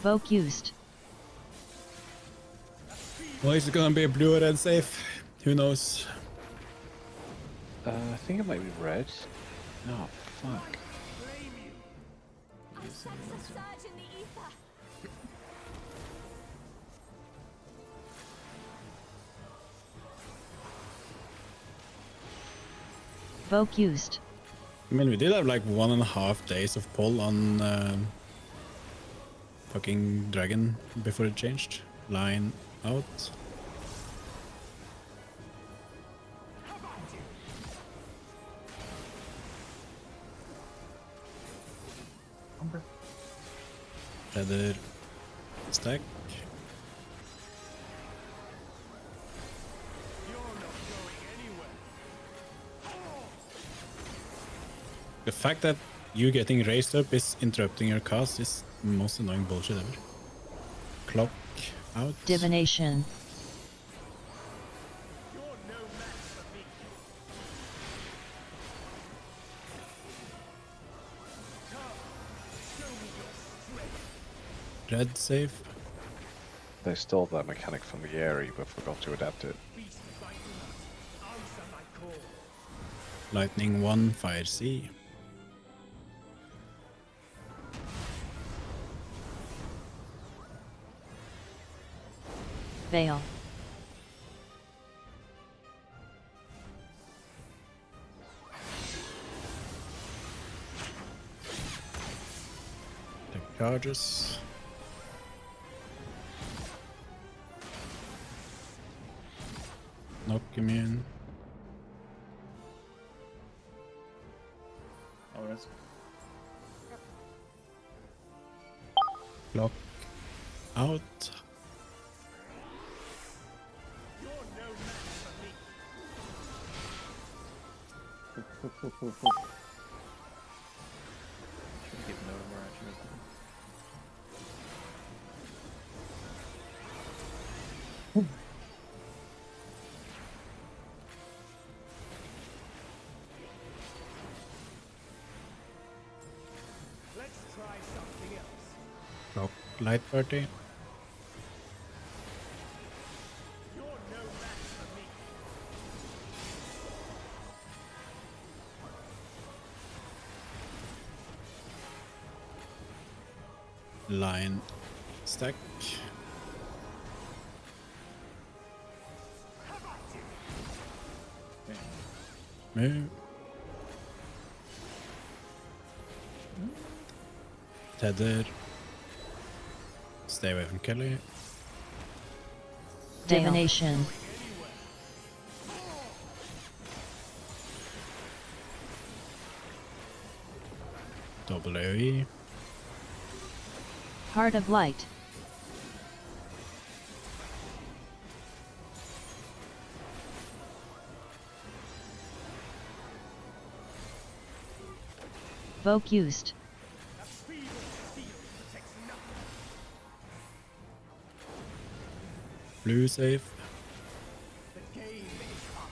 Focused. Well, is it gonna be a blue or red safe? Who knows? I think it might be red. No, fuck. Claim you. There's a surge in the ether. Focused. I mean, we did have like 1.5 days of pull on fucking dragon before it changed. Line out. How about you? Tether. Stack. The fact that you getting raised up is interrupting your cast is the most annoying bullshit ever. Clock out. Divination. You're no match for me. Come, show me your strength. Red save. They stole that mechanic from the Aerie but forgot to adapt it. Beast biting us. Answer my call. Lightning 1, Fire C. Veil. The charges. Knock immune. Oh, it is. Clock out. You're no match for me. Should give no more action. Let's try something else. Clock light party. You're no match for me. Line stack. Move. Tether. Stay away from Kelly. Divination. Double AoE. Heart of Light. Voke used. A feeble steel protects nothing. Blue save. The game is up.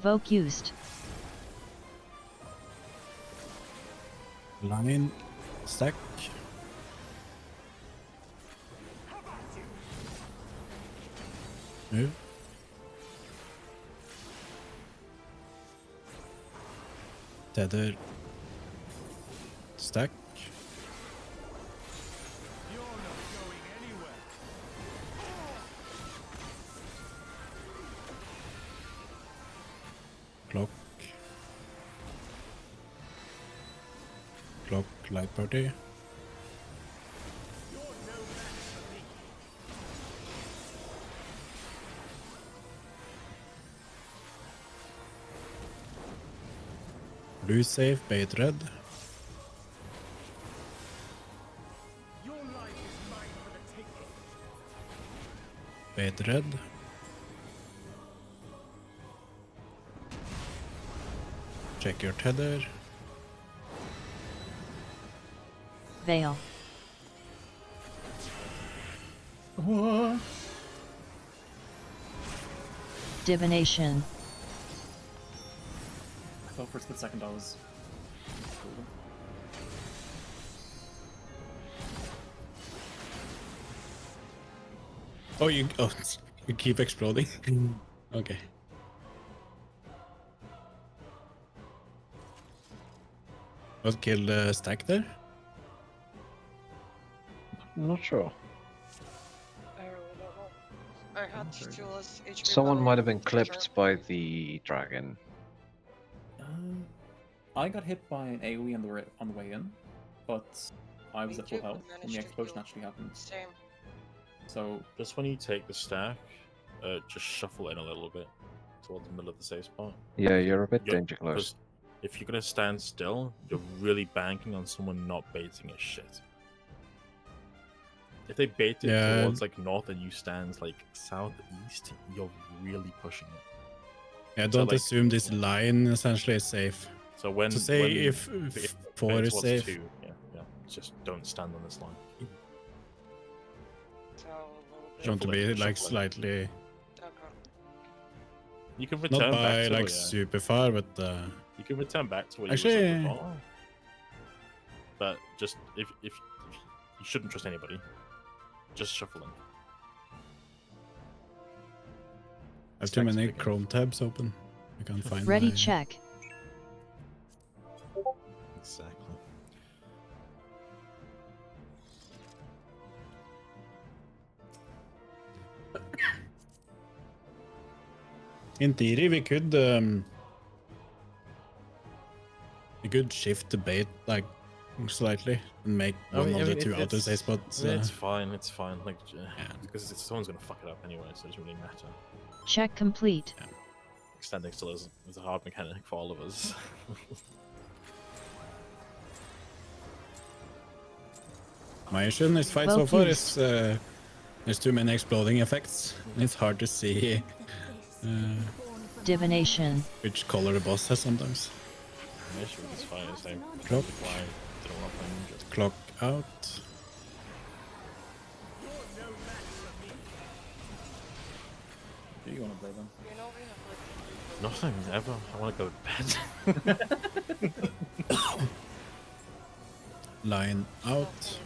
Voke used. Line stack. Move. Tether. Stack. You're not going anywhere. Clock. Clock light party. You're no match for me. Blue save, bait red. Your life is mine for the taking. Bait red. Check your tether. Veil. What? Divination. I thought for a split second I was. Oh, you you keep exploding. Okay. What killed the stack there? I'm not sure. I really don't know. I had to less HP. Someone value, might have been for clipped sure. by the dragon. I got hit by an AoE on the way in, but I was Me at full too, health when managed the to explosion heal. actually happened. Same. So Just when you take the stack, just shuffle in a little bit towards the middle of the safe spot. Yeah, you're a bit You're- danger close. if you're gonna stand still, you're really banking on someone not baiting a shit. If they bait it Yeah. towards like north and you stand like southeast, you're really pushing it. Yeah, So, don't like, assume this line essentially is safe. So when To say when if it 4 baits is towards safe. 2, yeah, just don't stand on this line. So a little bit. You want to be Shuffling, like shuffling. Okay. slightly, You can return not back by to like super far, but you can return back to what you Actually- were saying before. But just if you shouldn't trust anybody, just shuffling. I have too many Stacks Chrome tabs open. I can't find Ready my... check. Exactly. In theory, we could shift the bait like slightly and make one of the two outer safe spots. It's fine. It's fine. Like, because someone's gonna fuck it up anyway, so it doesn't really matter. Check complete. Extending still is a hard mechanic for all of us. My issue in this fight Well so far used. is there's too many exploding effects. It's hard to see Divination. which color the boss has sometimes. The issue with this fight is they Clock. fly to the rock ninja. Clock out. Do you want to play them? You know we have like Nothing ever. I want to go to bed. Line out.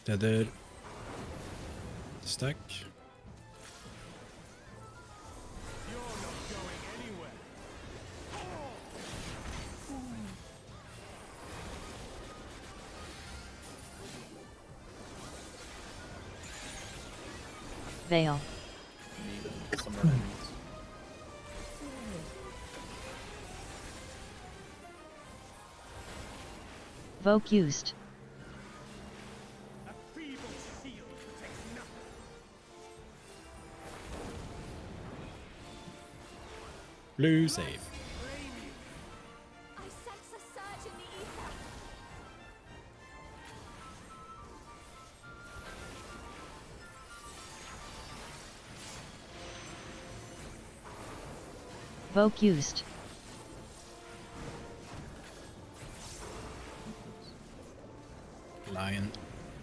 Tether. Stack. You're not going anywhere. Veil. Need some enemies. Voke used. A feeble shield protects nothing. Blue save. I sense a surge in the ether. Voke used. Line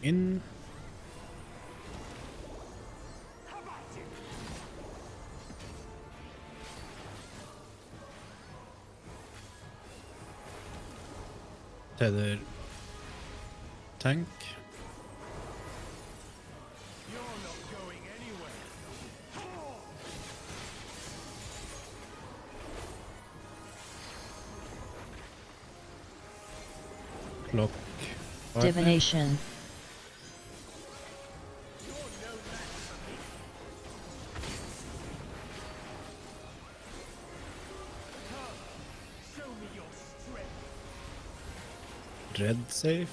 in. Tether. Tank. You're not going anywhere. Clock. Divination. You're no match for me. Come, show me your strength. Red save.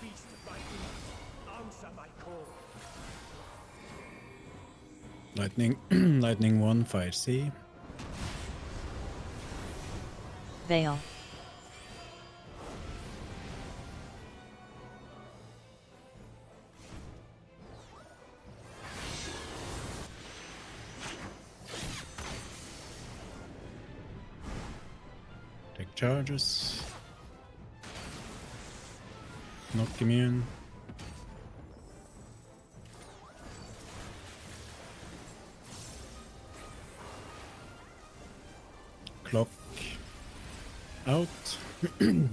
Beast of my beast, answer my call. Lightning. Lightning 1. Fire C. Veil. Take charges. Knock immune. Clock out. You're no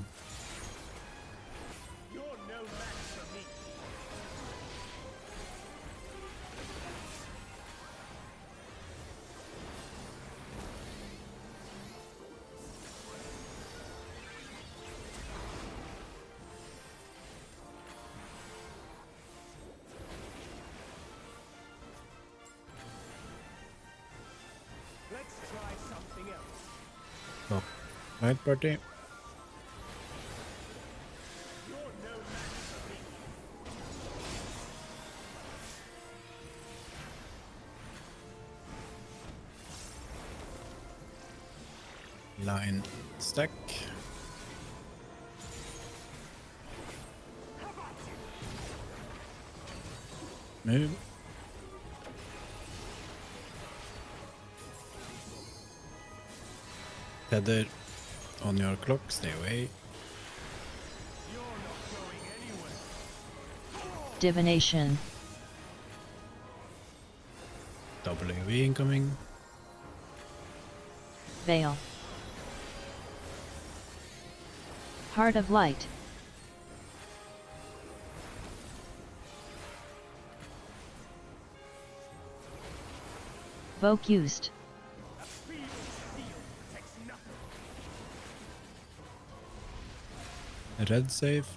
match for me. Let's try something else. Clock. Light party. Line stack. Move. Tether on your clock, stay away. Divination. WV incoming. Veil. Heart of Light. Voke used. Red save.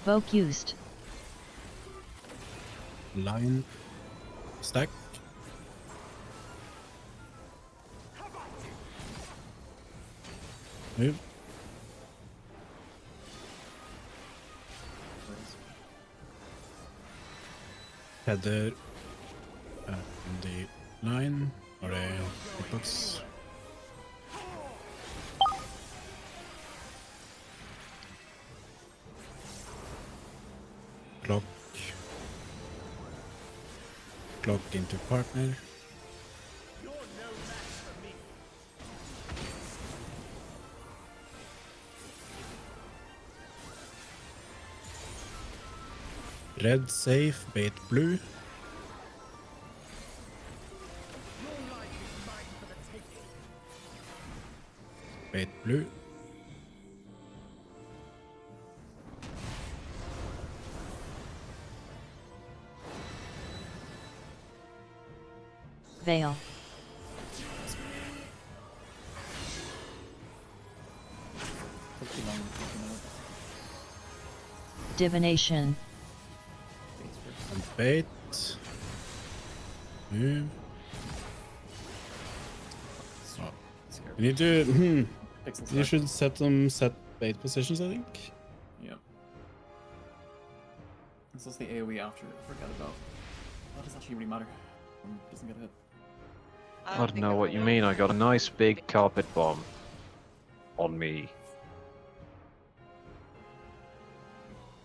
Voke used. Line stack. Move. Tether in the line or a hitbox. Clock. Clock into partner. Red safe, bait blue. Bait blue. Veil. 59, 59. Divination. Baits first. And bait. Move. Oh. Scared. You need to. Picks and You stack. should set them set bait positions, I think. Yeah. This is the AoE after. Forget about. What does actually really matter? Doesn't get hit. I don't know what you mean. I got a nice big carpet bomb on me.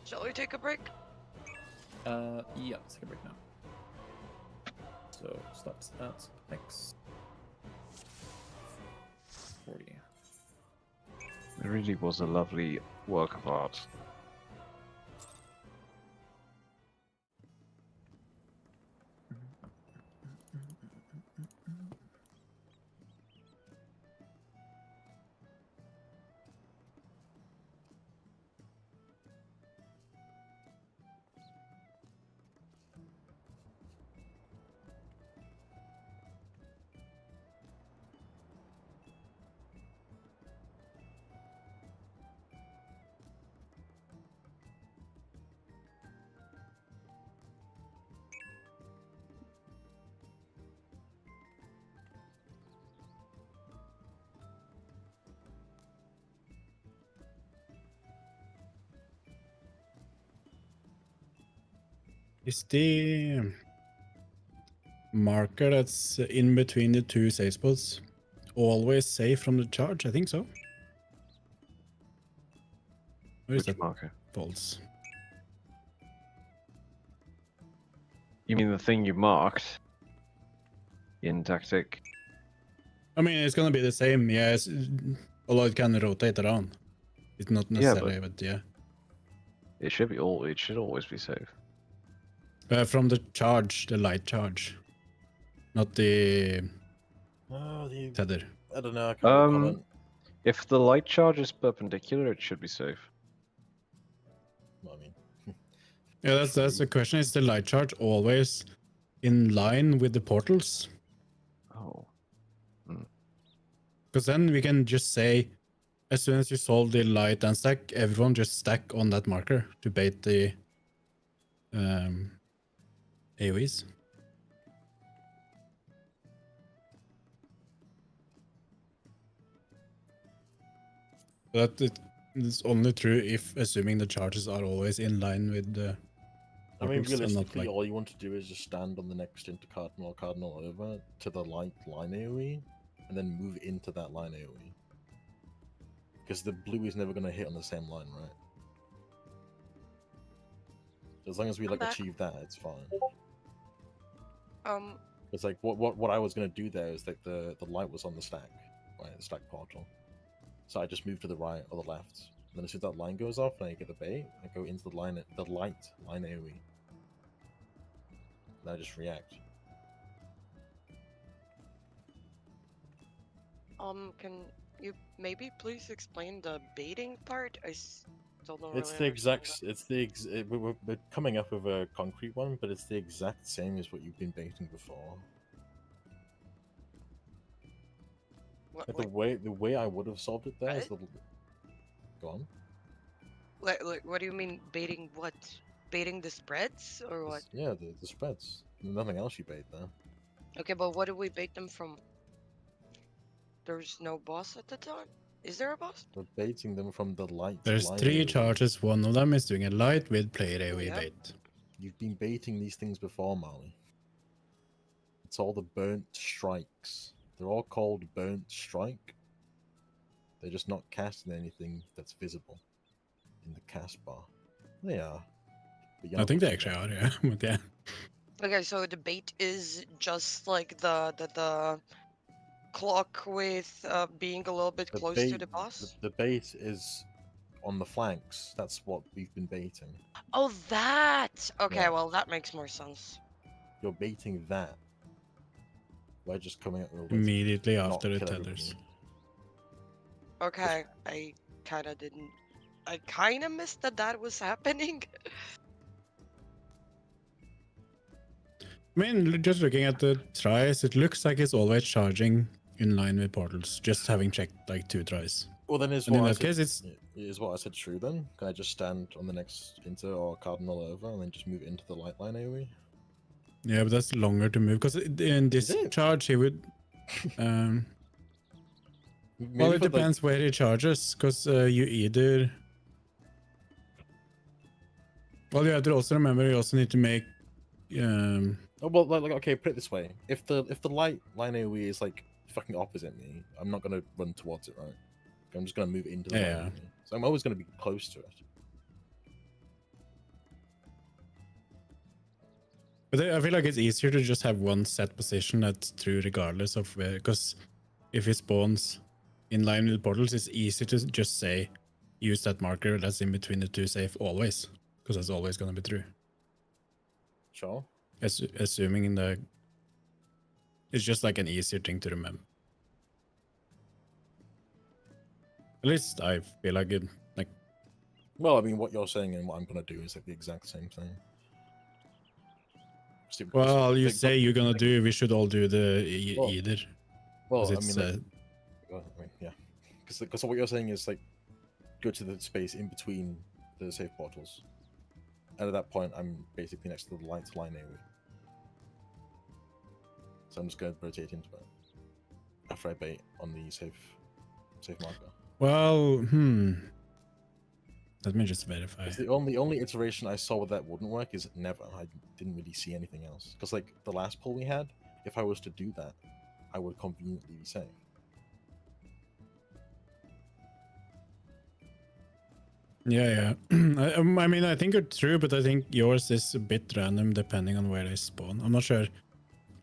Shall we take a break? Yeah, let's take a break now. So, stops at X. 40. It really was a lovely work of art. Is the marker that's in between the two save spots always safe from the charge? I think so. Where is Which that marker? false? You mean the thing you marked in tactic? I mean, it's gonna be the same, yes. Although it can rotate around. It's not Yeah, necessarily, but yeah. It should be all. It should always be safe. From the charge, the light charge, not the tether. I don't know. I can't really comment. If the light charge is perpendicular, it should be safe. I mean, Yeah, that's the question. Is the light charge always in line with the portals? Oh. Because then we can just say, as soon as you solve the light and stack, everyone just stack on that marker to bait the AoEs. It's only true if assuming the charges are always in line with the. I mean, portals and not realistically, like- all you want to do is just stand on the next intercardinal or cardinal over to the line AoE, and then move into that line AoE. Because the blue is never going to hit on the same line, right? As long as we I'm like back. achieve that, it's fine. Um, It's like what I was gonna do there is like the light was on the stack, right? The stack portal. So I just move to the right or the left. And then as soon as that line goes off and I get the bait, I go into the light line AoE. And I just react. can you maybe please explain the baiting part? I still don't It's really the understand exact. It's the we're coming up with a concrete one, but it's the exact same as what you've been baiting before. that. Like the way I would have solved it there is the. Go on. What do you mean baiting what? Baiting the spreads or what? Yeah, the spreads. Nothing else you bait there. Okay, but what do we bait them from? There's no boss at the time? Is there a boss? We're baiting them from the light. There's line 3 AoE. charges. One of them is doing a light with player AoE yeah. bait. You've been baiting these things before, Molly. It's all the burnt strikes. They're all called burnt strike. They're just not casting anything that's visible in the cast bar. They are. But you're I not think they looking actually at are, yeah. But yeah. Okay, so the bait is just like the clock with being a little bit The close to bait- the boss. The bait is on the flanks. That's what we've been baiting. Oh, that! Okay, Yeah. well that makes more sense. You're baiting that. We're just coming at the Immediately after the tethers. Okay, I kind of didn't. I kind of missed that was happening. I mean, just looking at the tries, it looks like it's always charging in line with portals, just having checked like 2 tries. Well, then is And in what I that said, case, it's is what I said true then? Can I just stand on the next inter or cardinal over and then just move into the light line AoE? yeah, but that's longer to move because in this Is it? charge he would. Well, Maybe it for, depends where he charges, because you either. Well, you have to also remember you also need to make. Oh, well, like, okay, put it this way: if the light line AoE is like fucking opposite me, I'm not gonna run towards it, right? I'm just gonna move into the Yeah. light AoE. So I'm always gonna be close to it. But I feel like it's easier to just have one set position that's true regardless of where, because if it spawns in line with portals, it's easy to just say use that marker that's in between the 2 safe always, because that's always gonna be true. Sure. Assuming in the, it's just like an easier thing to remember. At least I feel like it. Like, Well, I mean, what you're saying and what I'm gonna do is like the exact same thing. well, you Like, say you're gonna do. We should all do the Well, either. Well, 'Cause I it's, mean, yeah, because what you're saying is like go to the space in between the safe portals, and at that point, I'm basically next to the light line AoE. So I'm just going to rotate into it after I bait on the safe marker. Well, let me just verify. It's the only iteration I saw where that wouldn't work is never. I didn't really see anything else because like the last pull we had, if I was to do that, I would conveniently be safe. Yeah. I mean, I think it's true, but I think yours is a bit random depending on where they spawn. I'm not sure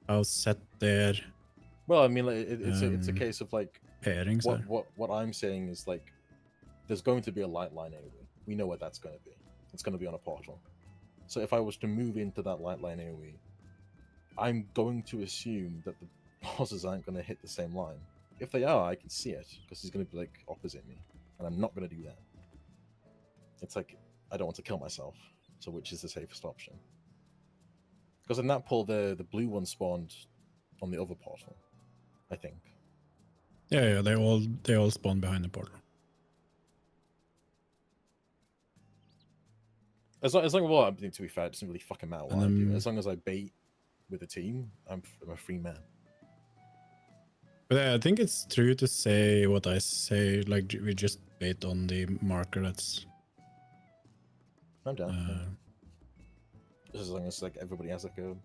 how set their Well, I mean, like, it's a case of like pairings are. what I'm saying is like there's going to be a light line AoE. We know what that's going to be. It's going to be on a portal. So if I was to move into that light line AoE, I'm going to assume that the bosses aren't going to hit the same line. If they are, I can see it because he's going to be like opposite me, and I'm not going to do that. It's like I don't want to kill myself, so which is the safest option? Because in that pull, the blue one spawned on the other portal, I think. Yeah, they all spawn behind the portal. As long as well, I mean, to be fair, it doesn't really fucking matter what I do. And, As long as I bait with a team, I'm a free man. But I think it's true to say what I say. Like we just bait on the marker that's. I'm down. Uh, Just as long as like everybody has like a.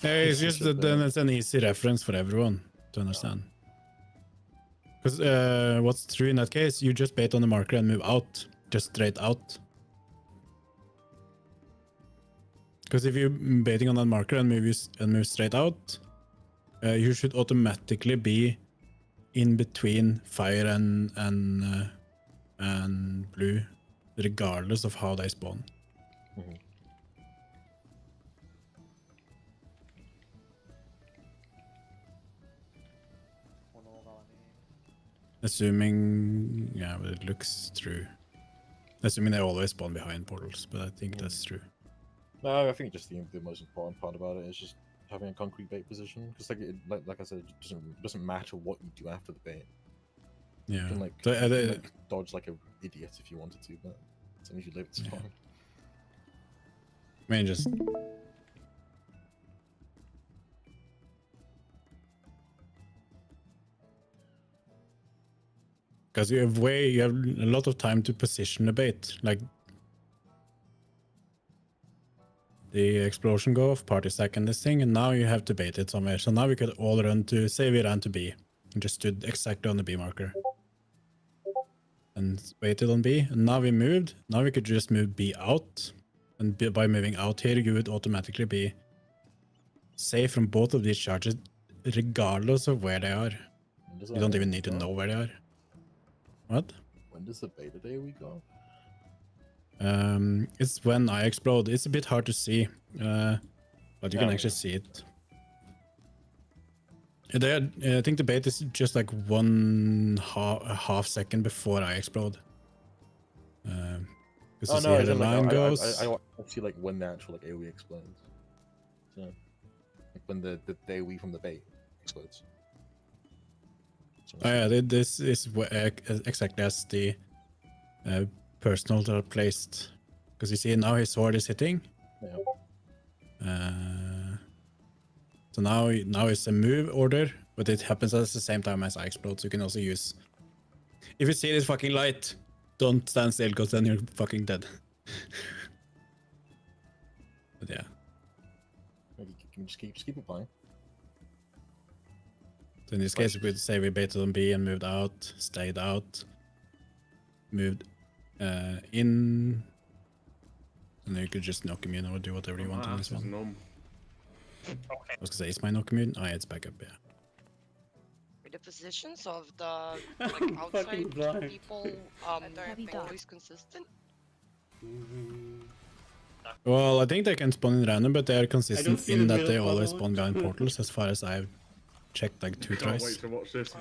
Yeah, it's just that then bait. it's an easy reference for everyone to understand. Because what's true in that case, you just bait on the marker and move out, just straight out. Because if you're baiting on that marker and move straight out, you should automatically be in between fire and blue, regardless of how they spawn. Mhm. Assuming, yeah, but it looks true. Assuming they always spawn behind portals, but I think that's true. No, I think just the most important part about it is just having a concrete bait position. Because like I said, it doesn't matter what you do after the bait. Yeah. You can like, So, you can, like dodge like an idiot if you wanted to, but as long as you live, it's Yeah. fine. I mean, just because you have a lot of time to position the bait. Like the explosion go off, party stack and this thing, and now you have to bait it somewhere. So now we could all run to, say we ran to B and just stood exactly on the B marker and waited on B. And now we moved. Now we could just move B out, and by moving out here, you would automatically be safe from both of these charges, regardless of where they are. You don't even need to know where they are. What? When does the beta day we go? It's when I explode. It's a bit hard to see, but you can actually see it. I think the bait is just like a half second before I explode. Because Oh no, the line goes. I see like when the actual like AoE explodes. So like when the AoE from the bait explodes. Oh yeah, this is exactly as the personals are placed. Because you see now his sword is hitting. Yeah. So now it's a move order, but it happens at the same time as I explode. So you can also use. If you see this fucking light, don't stand still, because then you're fucking dead. But yeah. Maybe you can just keep applying. So in this case, we could say we baited on B and moved out, stayed out, moved in, and then you could just knock immune or do whatever you want on this one. I was gonna say, is my knock immune? Oh yeah, it's back up, yeah. The positions of the like outside people always consistent? Well, I think they can spawn in random, but they are consistent in that they always spawn behind portals, as far as I've checked like 2 tries. Wait to watch this.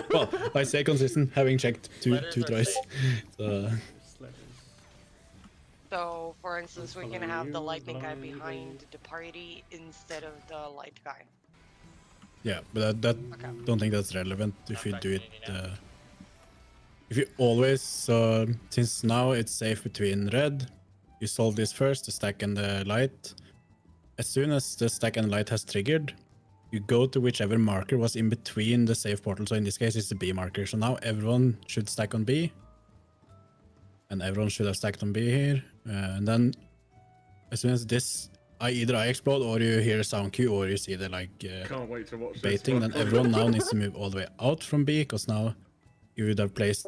Well, I say consistent, having checked two tries. So, for instance, we can have the lightning guy behind the party instead of the light guy. Yeah, but that don't think that's relevant if you do it. If you always, since now it's safe between red, you solve this first, the stack and the light. As soon as the stack and light has triggered, you go to whichever marker was in between the safe portal. So in this case, it's the B marker. So now everyone should stack on B. And everyone should have stacked on B here. And then as soon as this, either I explode or you hear a sound cue or you see the Can't wait to watch baiting, then everyone now needs to move all the way out from B, because now you would have placed.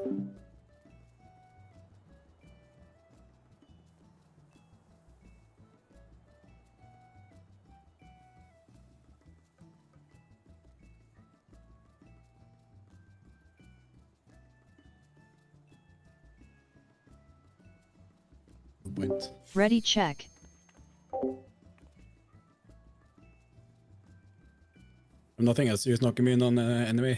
Point. Ready, check. Nothing else. Use knock immune on enemy.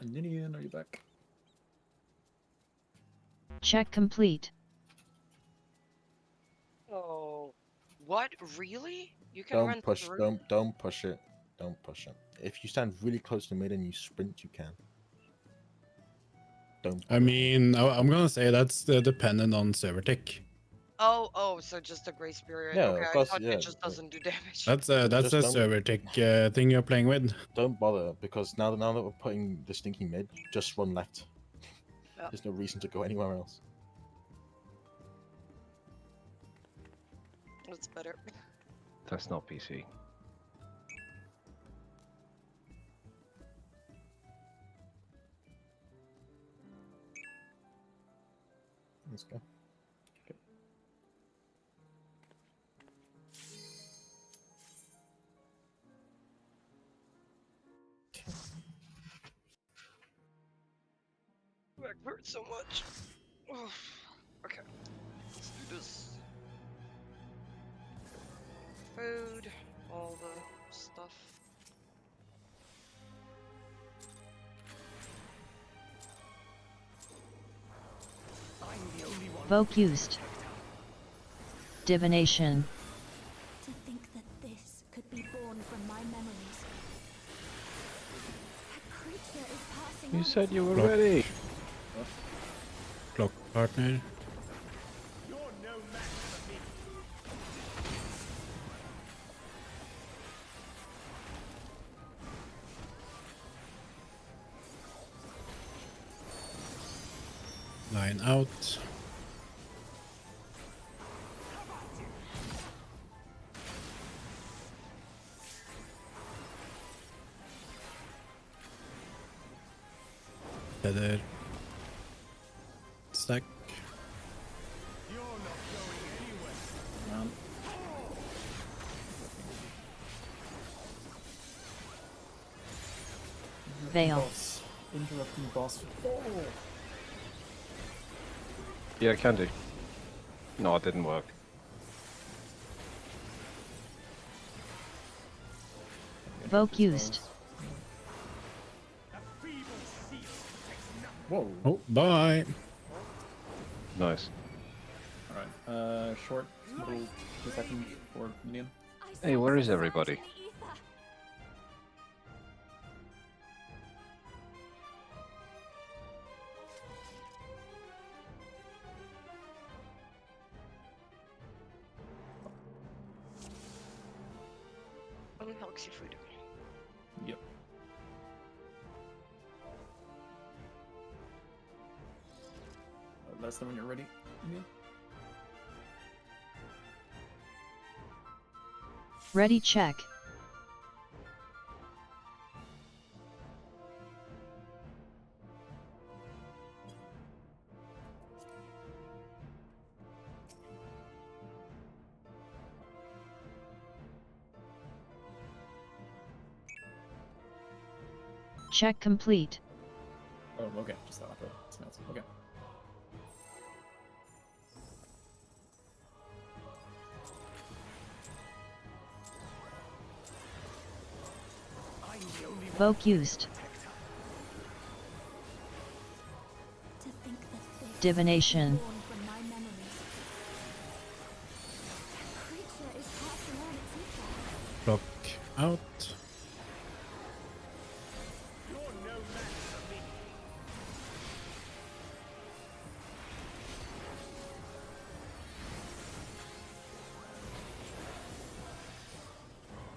Ninian, are you back? Check complete. Oh, what? Really? You can run through? Don't push it. Don't push it. If you stand really close to mid and you sprint, you can. Don't. I mean, I'm gonna say that's dependent on server tick. Oh, so just a grace period. Yeah, Okay, I that's- thought yeah, it just yeah. doesn't do damage. That's Just a don't- server tick thing you're playing with. Don't bother, because now that we're putting the stinky mid, just run left. Yeah. There's no reason to go anywhere else. That's better. That's not PC. Let's go. Back hurts so much. Oh, okay, let's do this. Food, all the stuff. Focused. Divination. To think that this could be born from my memories. A creature is passing You on said its you were Block. ready. Clock partner. You're no match for me. Line out. Tether. Stack. You're not going anywhere. Um, Veil. boss. Interrupting boss. Oh. Yeah, I can do. No, it didn't work. Focused. A feeble seal takes nothing. Whoa. Oh, bye. Nice. Alright, short, middle, 2 seconds for minion. I Hey, where is sense everybody? the ether. Unhealthy food. Yep. Let us know when you're ready. Minion. Ready check. Check complete. Oh, okay. Just that after smells. Okay. I'm the only one. Focused. To think that this Divination. born from my memories. A creature is passing on its ether. Clock out. You're no match for me.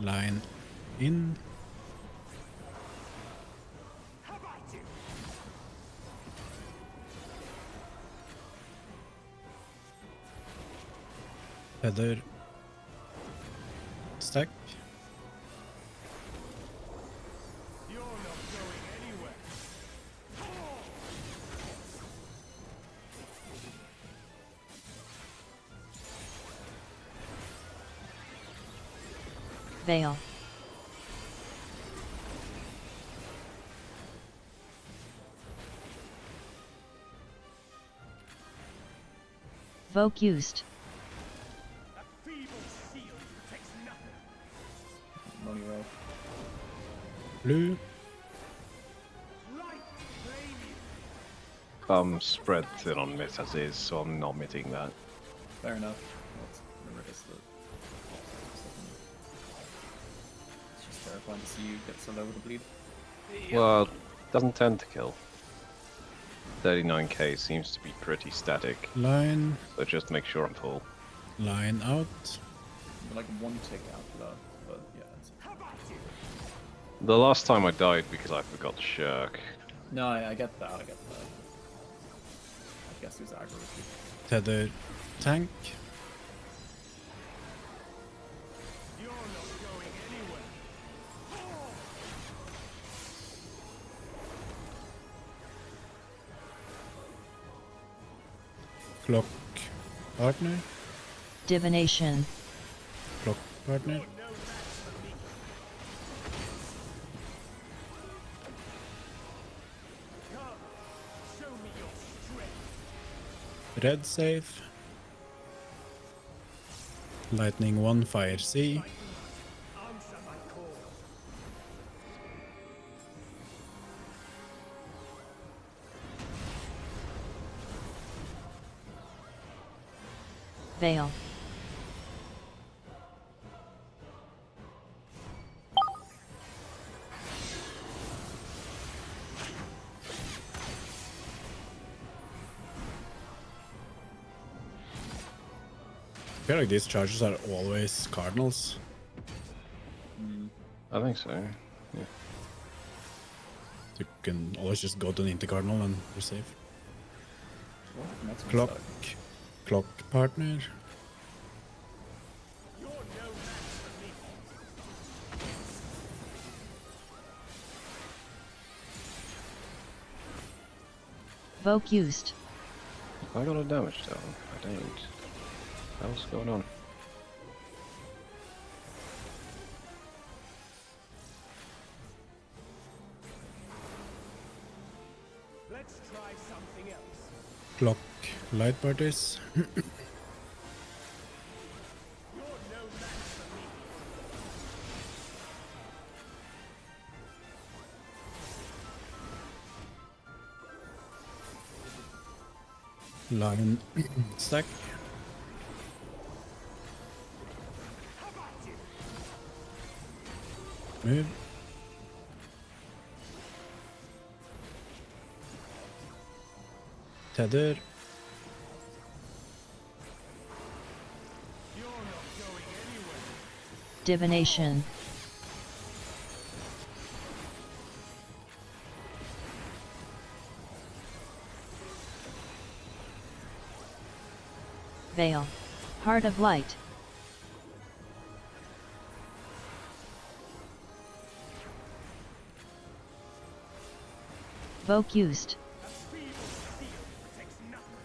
Line in. How about you? Tether. Stack. You're not going anywhere. Veil. Focused. A feeble seal takes nothing. Money roll. Blue. Light claim you. Spread thin on mid as is, so I'm not omitting that. Fair enough. Let's remember this. It's just terrifying to see you get so low with the bleed. Well, doesn't tend to kill. 39k seems to be pretty static, Line, so just make sure I'm full. line out. You're like one tick after that, but yeah. It's... The last time I died because I forgot to shirk. No, I get that. I get that. I guess there's aggro with you. Tether, tank. You're not going anywhere. Clock, partner. Divination. Clock, partner. Come, show me your strength. Red safe. Lightning 1, fire C. Answer my call. Veil. I feel like these charges are always cardinals. I think so. Yeah. You can always just go to an inter-cardinal and you're safe. Well, next one's Clock, stuck. clock partner. You're no match for me. Voke used. I got a damage down. I don't. What's going on? Let's try something else. Clock, light parties. You're no match for me. Line, stack. Move. Tether. You're not going anywhere. Divination. Veil. Heart of light. Voke used. A feeble steel protects nothing.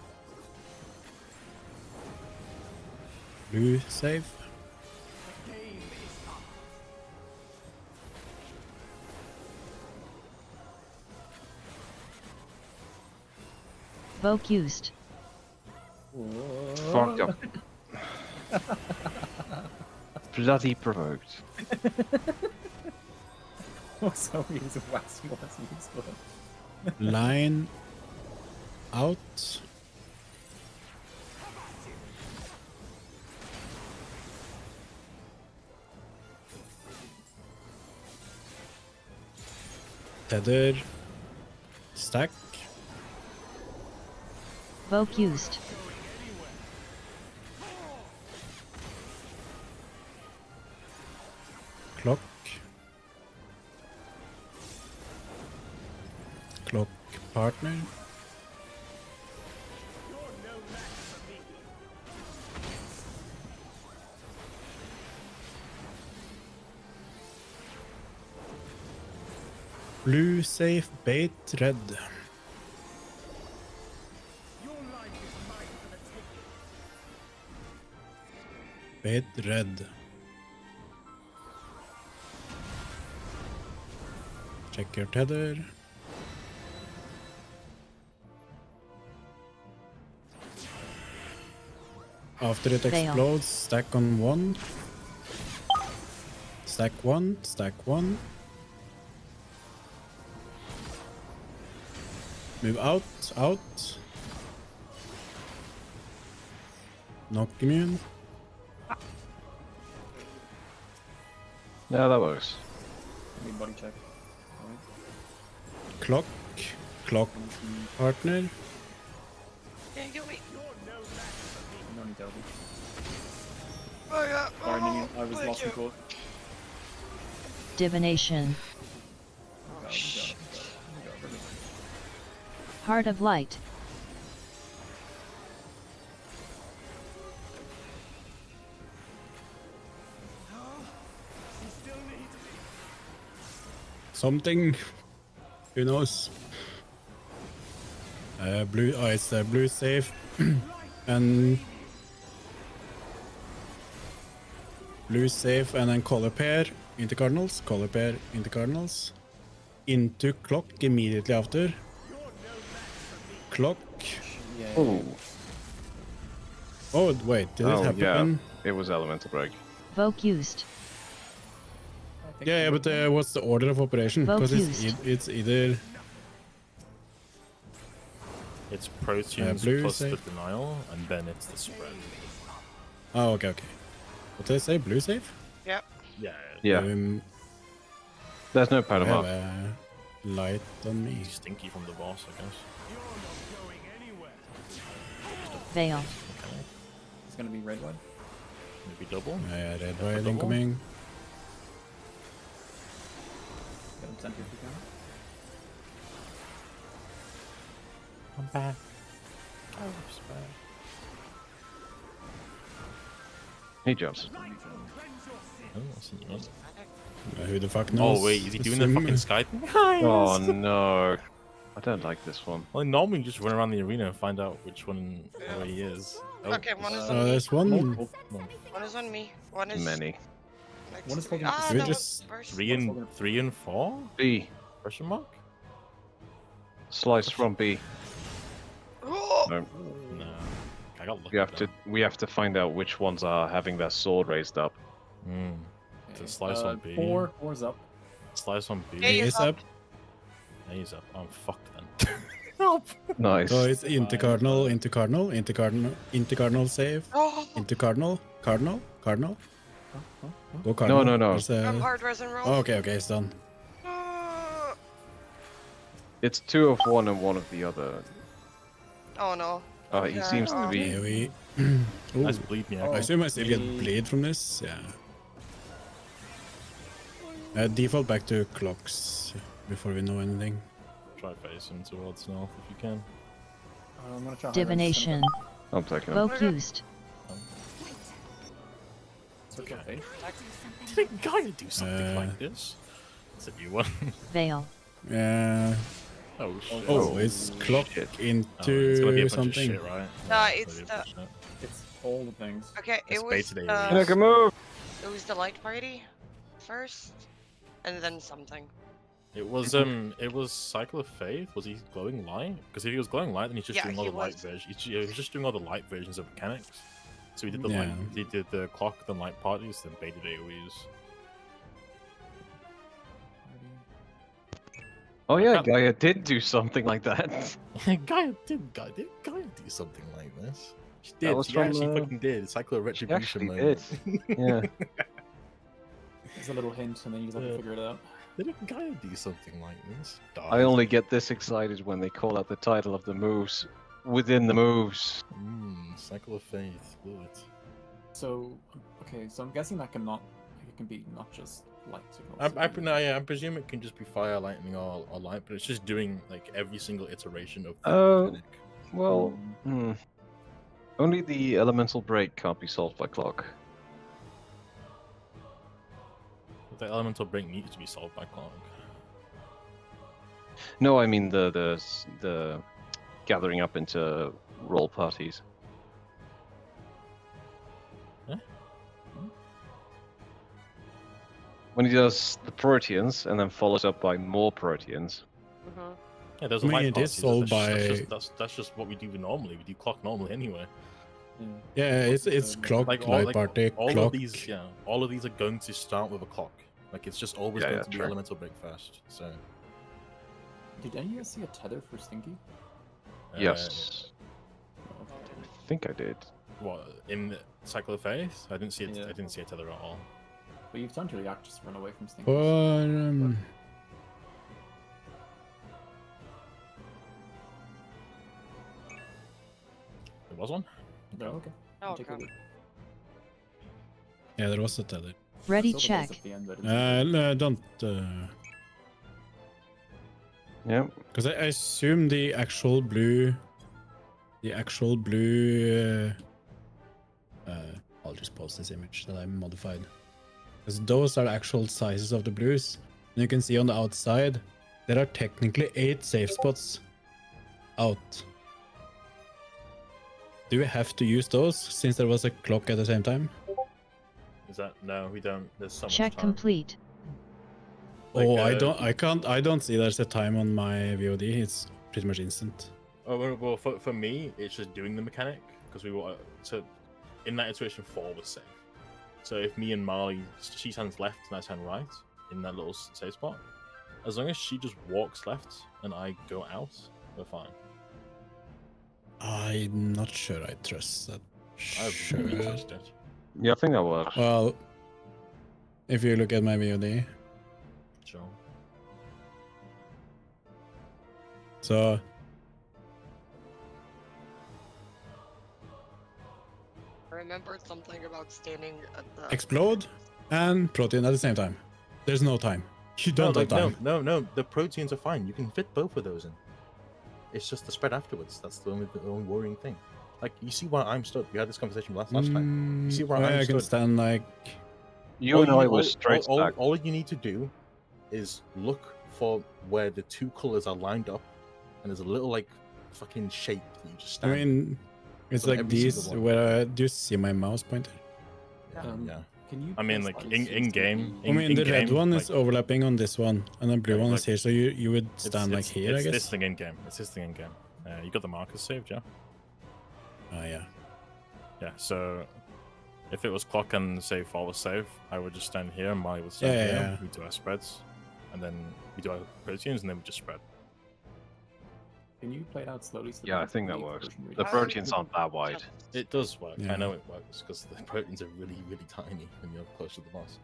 Blue safe. The game is up. Voke used. Fucked up. Bloody provoked. Also, he's a waxy useful. Line out. Tether. Stack. Voke used. Clock. Clock partner. You're no match for me. Blue safe bait red. Your life is mine for the taking. Bait red. Check your tether. After it Fail. explodes, stack on 1. Stack 1, stack 1. Move out, out. Knock immune. Yeah, that works. Need body check. Clock. Clock partner. Yeah, you me. No need to help you. Oh yeah. Sorry, Minion. I was thank lost you. control. Divination. You got it, you got it, you got it, you got it. Heart of light. Something. Who knows? Blue. Oh, it's blue safe. And blue safe, and then color pair into cardinals. Color pair into cardinals. Into clock immediately after. Clock. Yeah. Oh, Oh wait, did it oh happen? yeah, it was elemental break. Voke used. I think Yeah, but what's the order of operation? Because Focused. it's either It's proteins blue plus safe. the denial, and then it's the spread. oh okay. What did I say? Blue safe? Yep. Yeah. Yeah, there's no I pattern have up. a light on me. Stinky from the boss, I guess. Veil. Okay. It's gonna be red one. Maybe double. Red double. white incoming. Get him center if you can. I'm back. Oh, spread. He jumps. Oh, that's something else. Who the fuck knows? Oh wait, is he doing the fucking sky thing? Oh no, I don't like this one. Well, normally you just run around the arena and find out which one where he is. Oh, Okay, one is Oh, on me. there's one. Multiple. One is on me. One is Many. next One is to me. holding up Ah, the that switch. was first. 3 and 4? B. Question mark? Slice from B. Oh! No, No. I got lucky. we have to find out which ones are having their sword raised up. Mm. Okay, slice on B. Four's up. Slice on B. Yeah, He he's is up. up. Yeah, he's up. I'm fucked then. Help! Nice. So it's into cardinal, into cardinal, into cardinal, into cardinal save, Oh! into cardinal, cardinal, cardinal. Go No, cardinal. no, no. There's I'm a- hard resin roll. Oh, okay, it's done. Ah. It's 2 of one and 1 of the other. Oh no. He Yeah, seems to oh. be. Yeah, we. Ooh. Nice bleed me I out. assume I still get Bleed. bleed from this. Yeah. Default back to clocks before we know anything. Try face him towards north if you can. I'm gonna try Divination. I'm taking him. Voke used. Circle of Fate. Didn't guy do something Uh, like this? It's a new one. Veil. Yeah. Oh shit. Oh, it's clock shit. Oh, it's gonna be a into bunch of something. shit, right? Nah, Yeah, it's gonna be a bunch the- of shit. It's all the things. Okay, It's it was baited the, aliens. Hinoka, move! it was the light party first, and then something. It was Cycle of Faith. Was he glowing light? Because if he was glowing light, then he's just Yeah, doing all he the light was. versions. He was just doing all the light versions of mechanics. So he did the light, Yeah. he did the clock, then light parties, then baited AoEs. Oh yeah, Gaia did do something like that. Gaia did do something like this. She That did. was She from, actually fucking did. Cycle of She Retribution. actually moment. did. Yeah. There's a little hint, and then you just have to figure it out. Didn't Gaia do something like this? I only get this excited when they call out the title of the moves within the moves. Cycle of Faith. Good. So, okay, so I'm guessing that it can be not just light signals. I presume it can just be fire, lightning, or light, but it's just doing like every single iteration of the Oh. mechanic. Well, only the elemental break can't be solved by clock. The elemental break needs to be solved by clock. No, I mean the gathering up into roll parties. Huh? When he does the Proteans and then follows up by more Proteans. Mm-hmm. Yeah, there's I a mean, light it is party, solved that's just what we do normally. We do clock normally anyway. Yeah, it's clock, Like light party, all clock. of these, all of these are going to start with a clock. Like it's just always Yeah, going yeah, to be true. elemental break first. So Did any of you guys see a tether for Stinky? Yes. Oh, okay. I think I did. What in Cycle of Faith? I didn't see it. Yeah. I didn't see a tether at all. But you've time to react, just run away from things. Or There was one. No, okay. Oh, Take a okay. look. yeah, there was a tether. Ready Silver lays check. at the end, but it's No, don't. Yeah. Because I assume the actual blue. I'll just post this image that I modified. Because those are the actual sizes of the blues. And you can see on the outside, there are technically 8 safe spots out. Do we have to use those since there was a clock at the same time? Is that no? We don't. There's so Check much time. complete. Like, Oh, I don't see there's a time on my VOD. It's pretty much instant. Oh well, for me, it's just doing the mechanic because we were so in that iteration 4 was safe. So if me and Marley, she stands left and I stand right in that little safe spot, as long as she just walks left and I go out, we're fine. I'm not sure I trust that. I Sure. really trust it. Yeah, I think that works. Well, if you look at my VOD, Sure. so I remembered something about standing at the explode and protein at the same time. There's no time. You don't have time. No. The proteins are fine. You can fit both of those in. It's just the spread afterwards. That's the only worrying thing. Like, you see where I'm stood. We had this conversation last time. You see where I I'm can stood. stand like. You and I was straight stack. All you need to do is look for where the 2 colors are lined up, and there's a little like fucking shape that you just I stand. mean, it's So like every these. single one. Where do you see my mouse pointer? yeah. Can you I mean, press like Alt in C to game. be- I mean, the red in-game, one like, is overlapping on this one, and the blue Yeah, one like- is here. So you would stand like here, I It's guess. this thing in game. It's this thing in game. You got the markers saved, yeah? Oh yeah. Yeah. So if it was clock and save 4 was save, I would just stand here and Molly would stand Yeah, here. yeah. We do our spreads, and then we do our proteins, and then we just spread. Can you play it out slowly? So Yeah, I the think that leaf works. version really The works? proteins aren't that wide. It does work. Yeah. I know it works because the proteins are really, really tiny when you're close to the boss.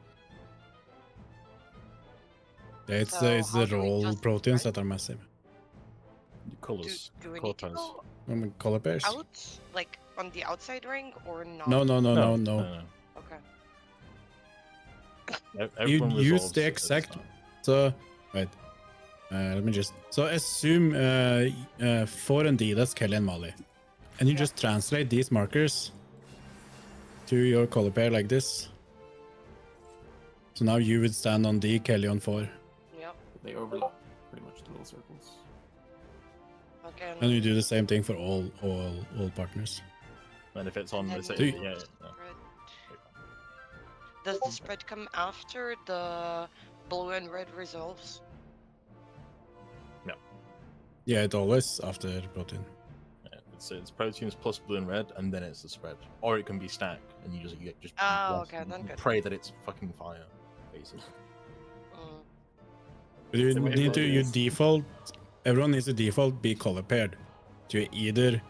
Yeah, it's So it's how the do we raw just- proteins right? that are massive. The colors, do we color need to tones. go Color pairs. out, like on the outside ring, or not? No. Okay. Everyone You use resolves the at this exact. time. So wait. Let me just. So assume 4 and D. That's Kelly and Molly, and you Yeah. just translate these markers to your color pair like this. So now you would stand on D, Kelly on 4, Yep. They overlap pretty much the little circles. Okay. and you do the same thing for all partners. And if it's on, And let's then say, Do yeah, you- Spread. Does the spread come after the blue and red resolves? Yeah, it always after protein. yeah, it's proteins plus blue and red, and then it's the spread, or it can be stack, and you just Oh, okay, then you good. pray that it's fucking fire, basically. Mm. But you So need to everyone you is- default. Everyone needs to default be color paired. So you either,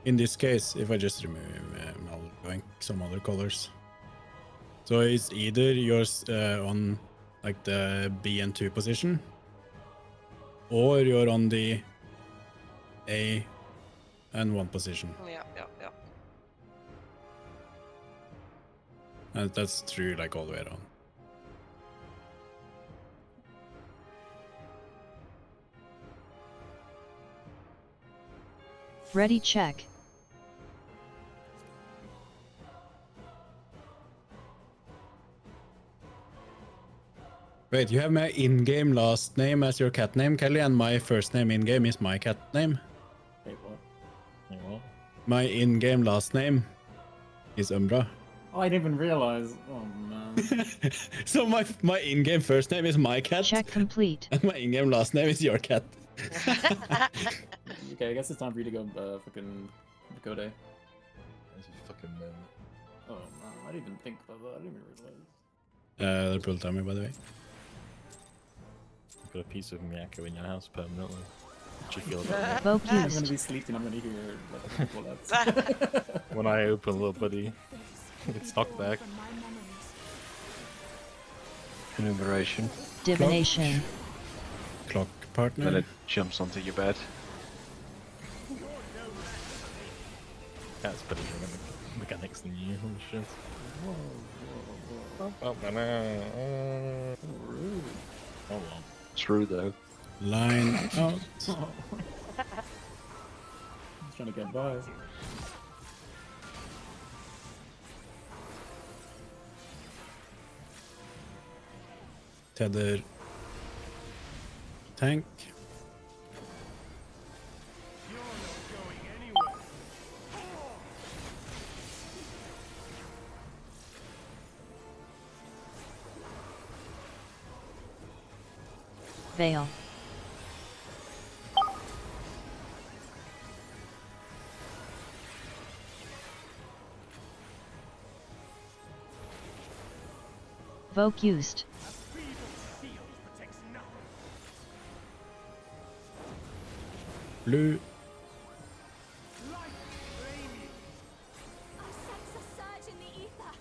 in this case, if I just remove I'll going some other colors. So it's either yours on like the B and 2 position, or you're on the A and 1 position. Yeah. And that's true like all the way around. Ready check. Wait, you have my in-game last name as your cat name, Kelly, and my first name in-game is my cat name. Wait, what? You know what? My in-game last name is Umbra. Oh, I didn't even realize. Oh man. So my in-game first name is my cat, Check complete. and my in-game last name is your cat. Okay, I guess it's time for you to go fucking Dakota. That's a fucking moment. Oh man, I didn't even think about that. I didn't even realize. They're pull timer, by the way. Got a piece of Miyako in your house permanently. What do you feel about that? Vote I'm gonna used. be sleeping. I'm gonna hear like people that's. When I open little buddy, This it's knocked born back. from my memories. Enumeration. Divination. Clock Then partner. it jumps onto your bed. That's better mechanics than you. Holy shit. Oh well. True though. Line out. He's trying to get by. Tether. Tank. You're not going anywhere. Veil. Voke used. A feeble shield protects nothing. Blue. Light claim you. I sense a surge in the ether.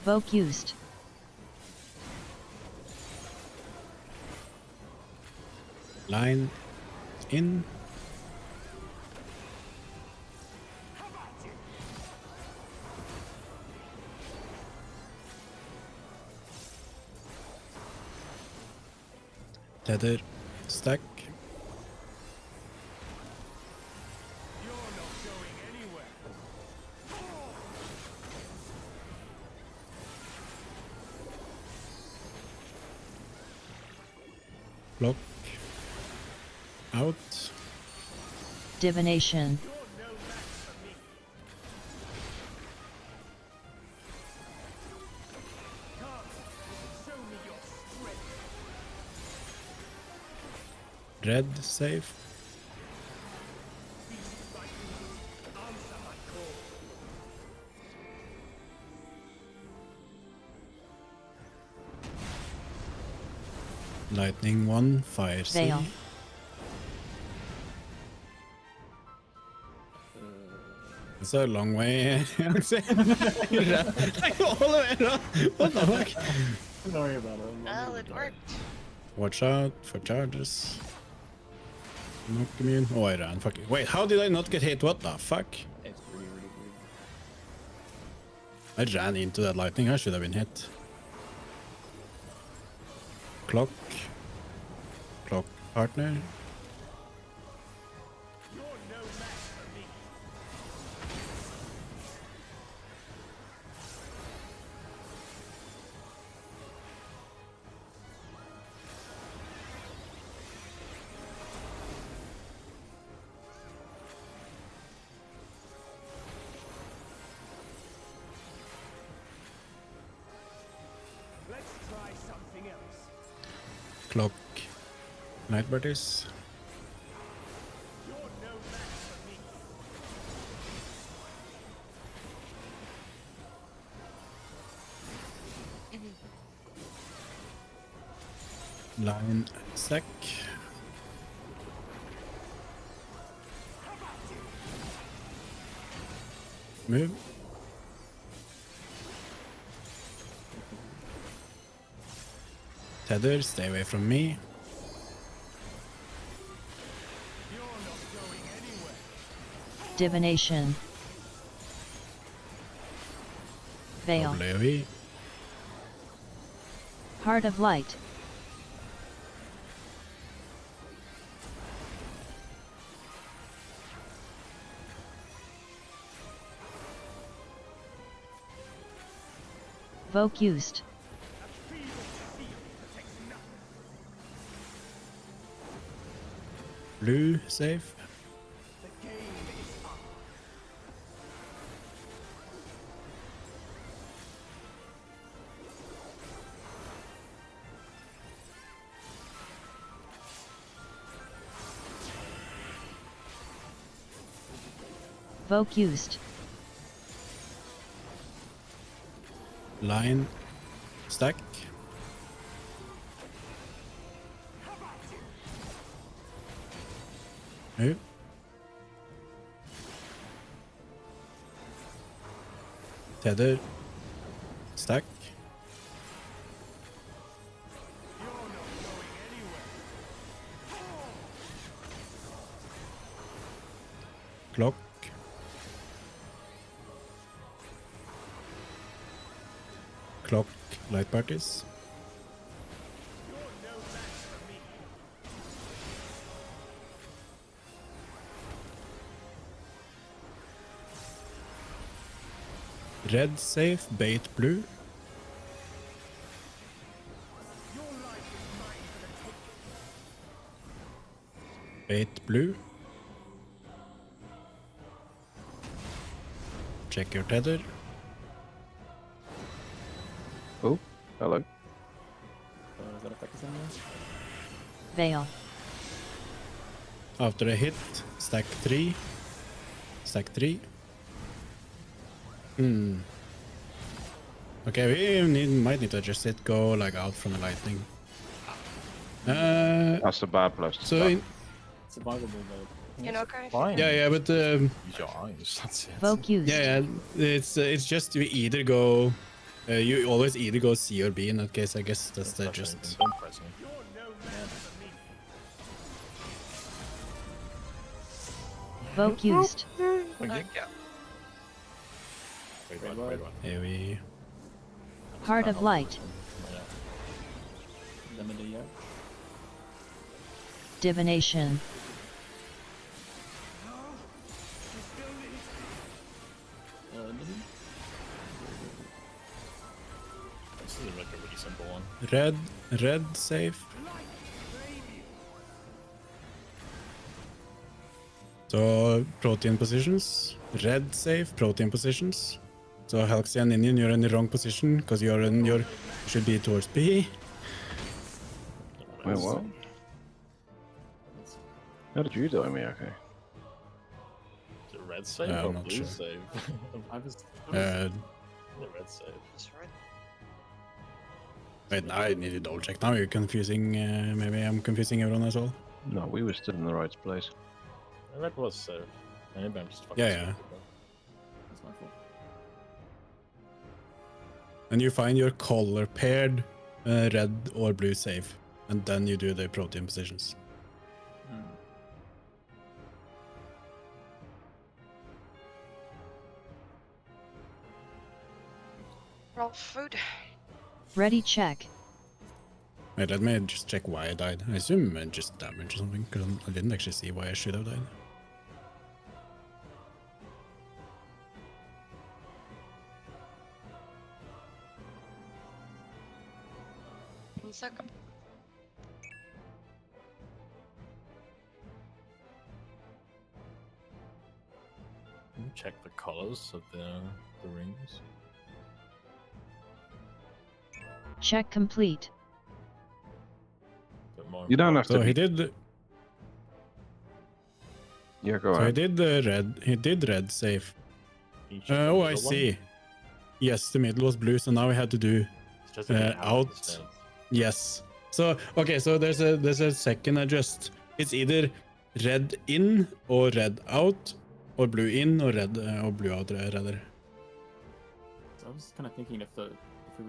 Voke used. Line in. Tether. Stack. You're not going anywhere. Block. Out. Divination. You're no match for me. Come, show me your strength. Red safe. Beast Vikings, answer my call. Lightning 1. Fire C. Veil. It's a long way. All the way around. What the fuck? Don't worry about it. Well, it worked. Watch out for charges. Knock immune. Oh, I ran. Fuck. Wait, how did I not get hit? What the fuck? It's really, really weird. I ran into that lightning. I should have been hit. Clock. Clock partner. You're no match for me. Let's try something else. Clock. Night birdies. You're no match for me. Line sec. Move. Tether, stay away from me. You're not going anywhere. Divination. Veil. WE. Heart of light. Voke used. A feeble shield protects nothing. Blue, safe. The game is up. Voke used. Line stack. Move. Tether. Stack. Clock. Clock. Light parties. Red safe, bait blue. Bait blue. Check your tether. Oh, hello. Is that effect is in there? Veil. After a hit, stack 3. Stack 3. Okay, might need to adjust it. Go like out from the lightning. That's a bad place to So start. Survivable though. Hinoka? Fine. yeah, but Use your eyes. That's it. Voke used. yeah, it's just you either go. You always either go C or B in that case. I guess that's the Don't press just. anything, don't press anything. Voke used. Yeah. Wait, wait. Here we. Heart of light. Yeah. Lemon yeah. Divination. Lemon. This is like a really simple one. Red safe. So protein positions. Red safe, protein positions. So Halxia and Ninian, you're in the wrong position because you're in your should be towards B. Wait, what? How did you die, Miyake? Is it red save I'm or not blue sure. save? I was. Uh, The red save. That's right. wait, I need to double check now. You're confusing. Maybe I'm confusing everyone as well. No, we were still in the right place. The red was save. Maybe I'm just fucking Yeah, yeah. stupid. That's my fault. And you find your color paired red or blue safe, and then you do the protein positions. Raw food. Ready check. Wait, let me just check why I died. I assume just damage or something, because I didn't actually see why I should have died. One second. Check the colors of the rings. Check complete. Bit more You don't have to. So he Be... did. Yeah, go So he ahead. did the red. He did red safe. Can you check the Oh, I middle one? see. Yes, the middle was blue, so now we had to do It's just like an out. instead. yes. So okay, so there's a second adjust. It's either red in or red out, or blue in or red or blue out rather. So I was kind of thinking if it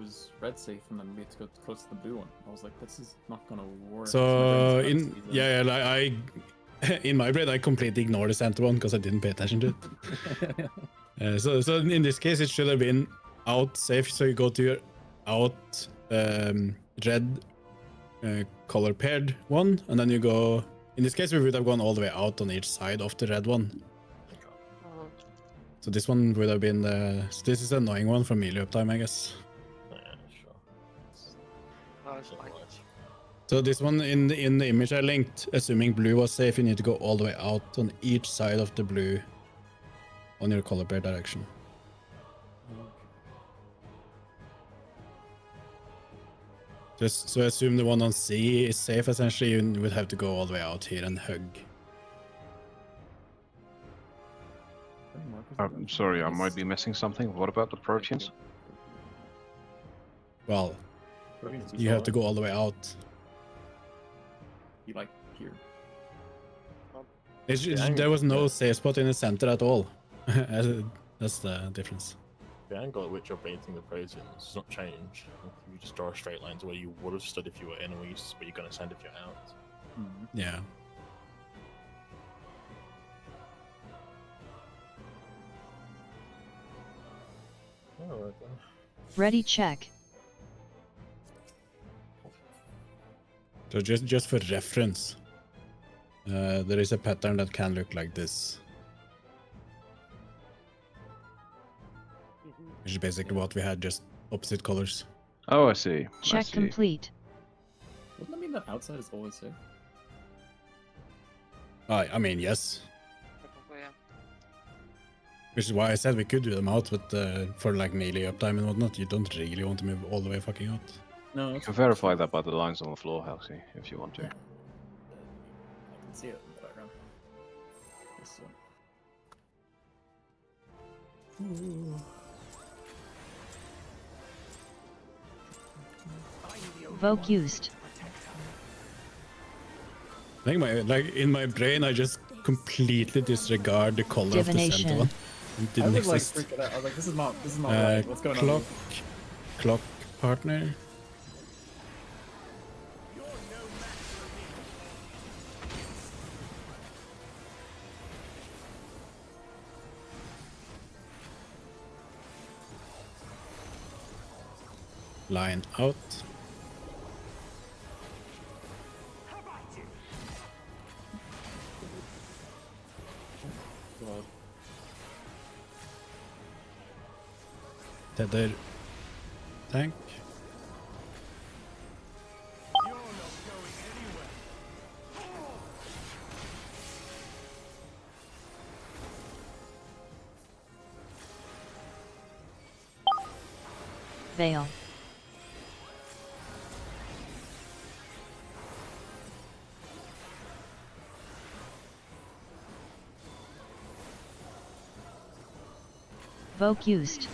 was red safe and then we had to go close to the blue one. I was like, this is not gonna work. So my brain's in confused. yeah, like I in my brain I completely ignored the center one because I didn't pay attention to it. So in this case it should have been out safe. So you go to your out red color paired one, and then you go. In this case we would have gone all the way out on each side of the red one. So this one would have been so this is an annoying one for melee uptime, I guess. Yeah, sure. Oh, it's fine. So this one in the image I linked, assuming blue was safe, you need to go all the way out on each side of the blue on your color pair direction. Just so assume the one on C is safe, essentially you would have to go all the way out here and hug. I'm sorry, I might be missing something. What about the proteins? Well, Proteins we you saw, have to go all the way out. You like here. There was no safe spot in the center at all. That's the difference. The angle at which you're baiting the protons does not change. You just draw a straight line to where you would have stood if you were in, or where you're going to send if you're out. Yeah. Alright then. Ready check. So just for reference, there is a pattern that can look like this. Which is basically what we had, just opposite colors. Oh, I see. I Check see. complete. Doesn't that mean that outside is always safe? I mean, yes. Technically, yeah. Which is why I said we could do them out, but for like melee uptime and whatnot, you don't really want to move all the way fucking out. No, You can verify that by the lines on the floor, Halsey, if you want to. I can see it in the background. This one. Voke used. I think in my brain, I just completely disregard the color of the Divination. center one. It I didn't was like exist. freaking out. I was like, this is not right. What's going on? Clock partner. Line out. God. Tether. Tank. You're not going anywhere. Veil. Voke used.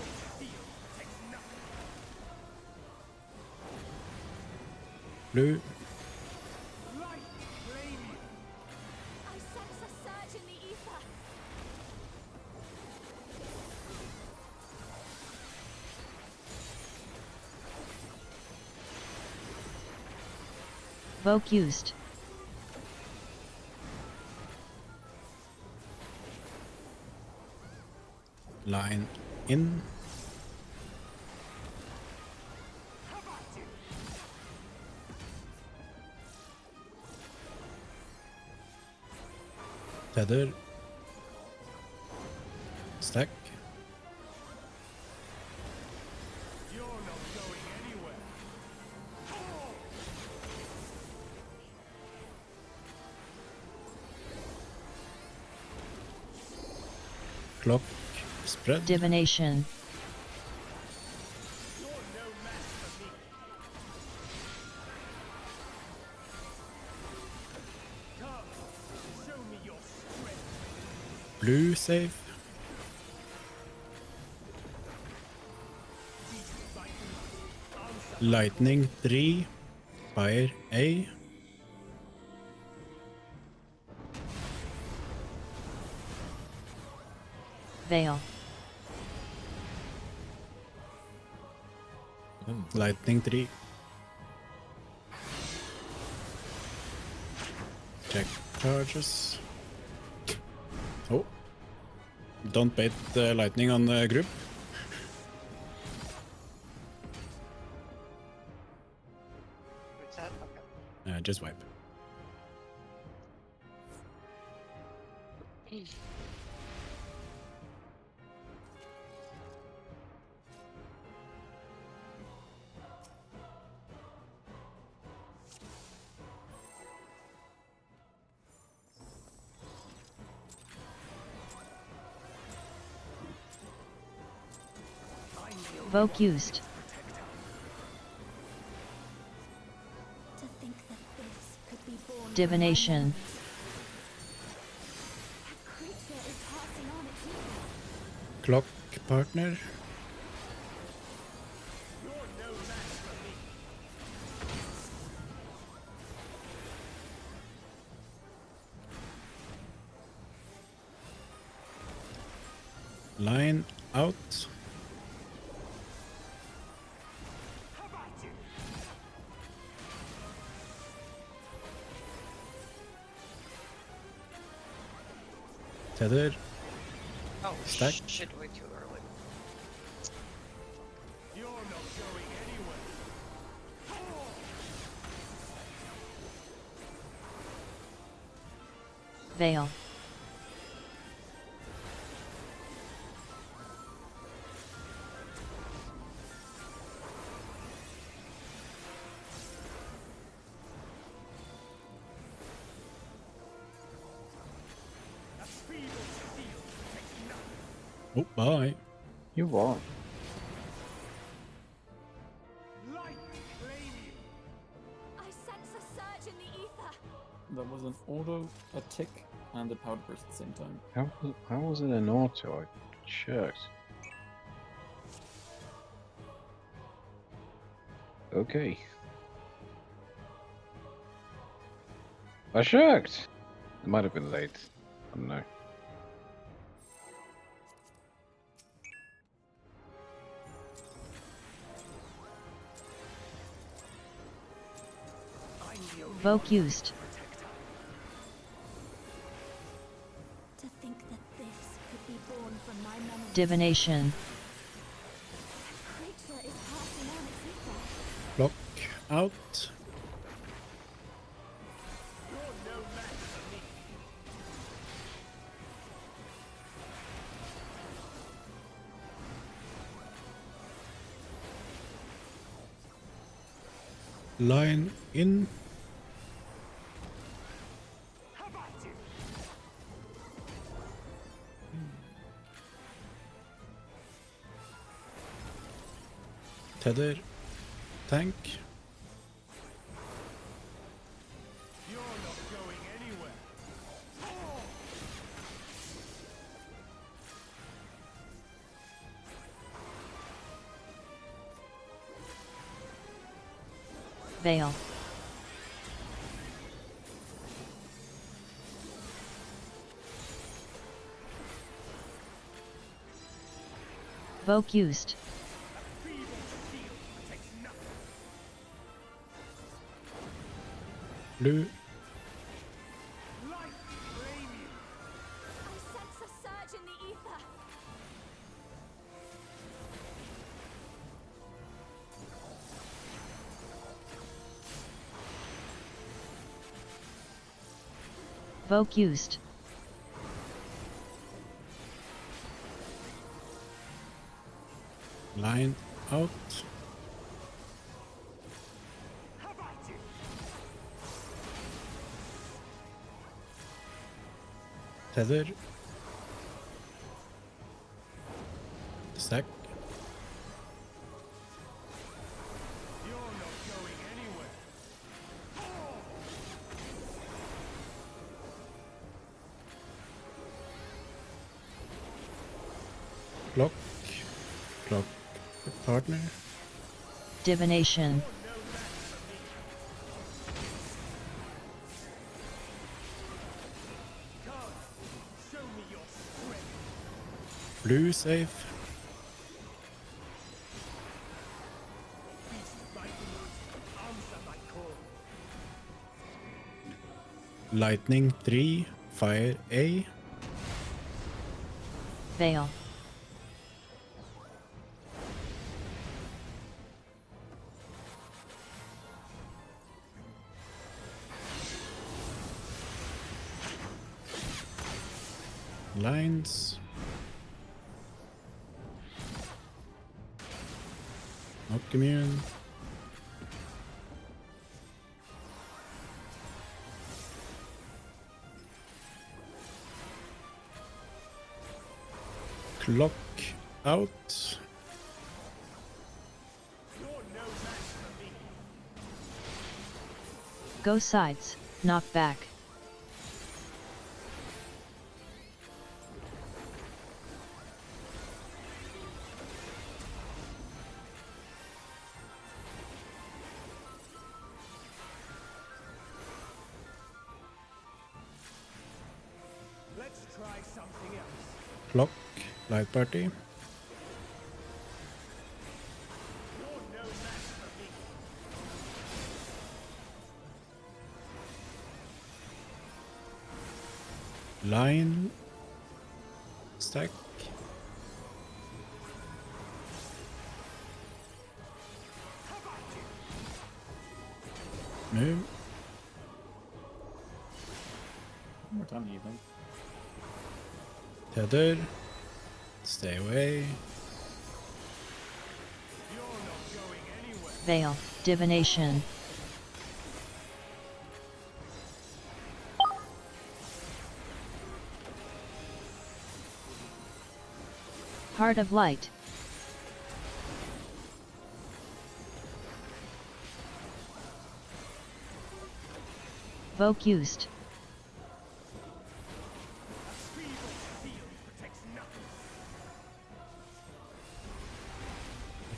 Blue. Light flame you. I sense a surge in the ether. Voke used. Line in. Tether. Stack. You're not going anywhere. Clock. Spread. Divination. You're no match for me. Come, show me your strength. Blue safe. Lightning 3. Fire A. Veil. Lightning 3. Check charges. Oh. Don't bait the lightning on the group. What's that? Okay. Just wipe. Voke used. To think that this could be born Divination. That creature is passing on its ether. Clock partner. You're no match for me. Line out. Tether. Oh, Stack. shit, way too early. You're not going anywhere. Veil. A feeble steel takes nothing. Oh, bye. You what? Light claim you. I sense a surge in the ether. That was an auto, a tick, and a powder burst at the same time. How was it an auto? I checked. Okay. I checked. It might have been late. I don't know. I'm the only Voke used. protector. To think that this could be born from my memory. Divination. Creature is passing on its ether. Block out. You're no match for me. Line in. How about you? Tether. Tank. You're not going anywhere. Veil. Voke used. Feeble steel takes nothing. Blue. Light claim you. I sense a surge in the ether. Voke used. Line out. How about you? Tether. Stack. You're not going anywhere. Block. Block. Partner. Divination. Come, show me your strength. Blue safe. Beast Vikings, answer my call. Lightning 3. Fire A. Veil. Lines. Not immune. Clock out. You're no match for me. Go sides. Knock back. Let's try something else. Clock Light party. You're no match for me. Line. Stack. Move. One more time, do you think? Tether. Stay away. You're not going anywhere. Veil, divination. Heart of light. Voke used. Feeble steel protects nothing.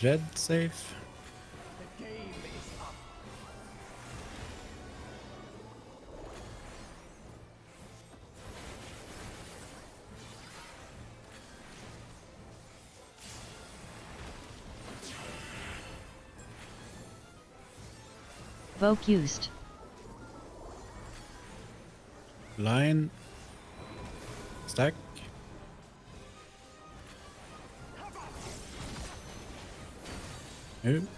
Red safe. The game is up. Voke used. Line. Stack. Move.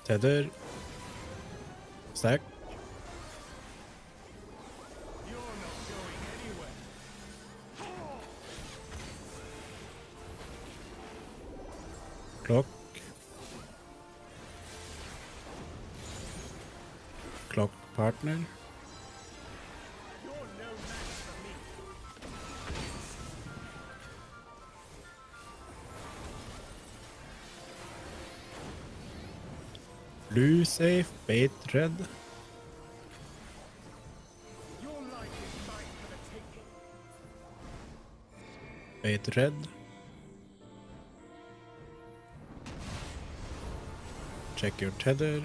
Tether. Stack. You're not going anywhere. Clock. Clock partner. You're no match for me. Blue safe. Bait red. Your life is mine for the taking. Bait red. Check your tether.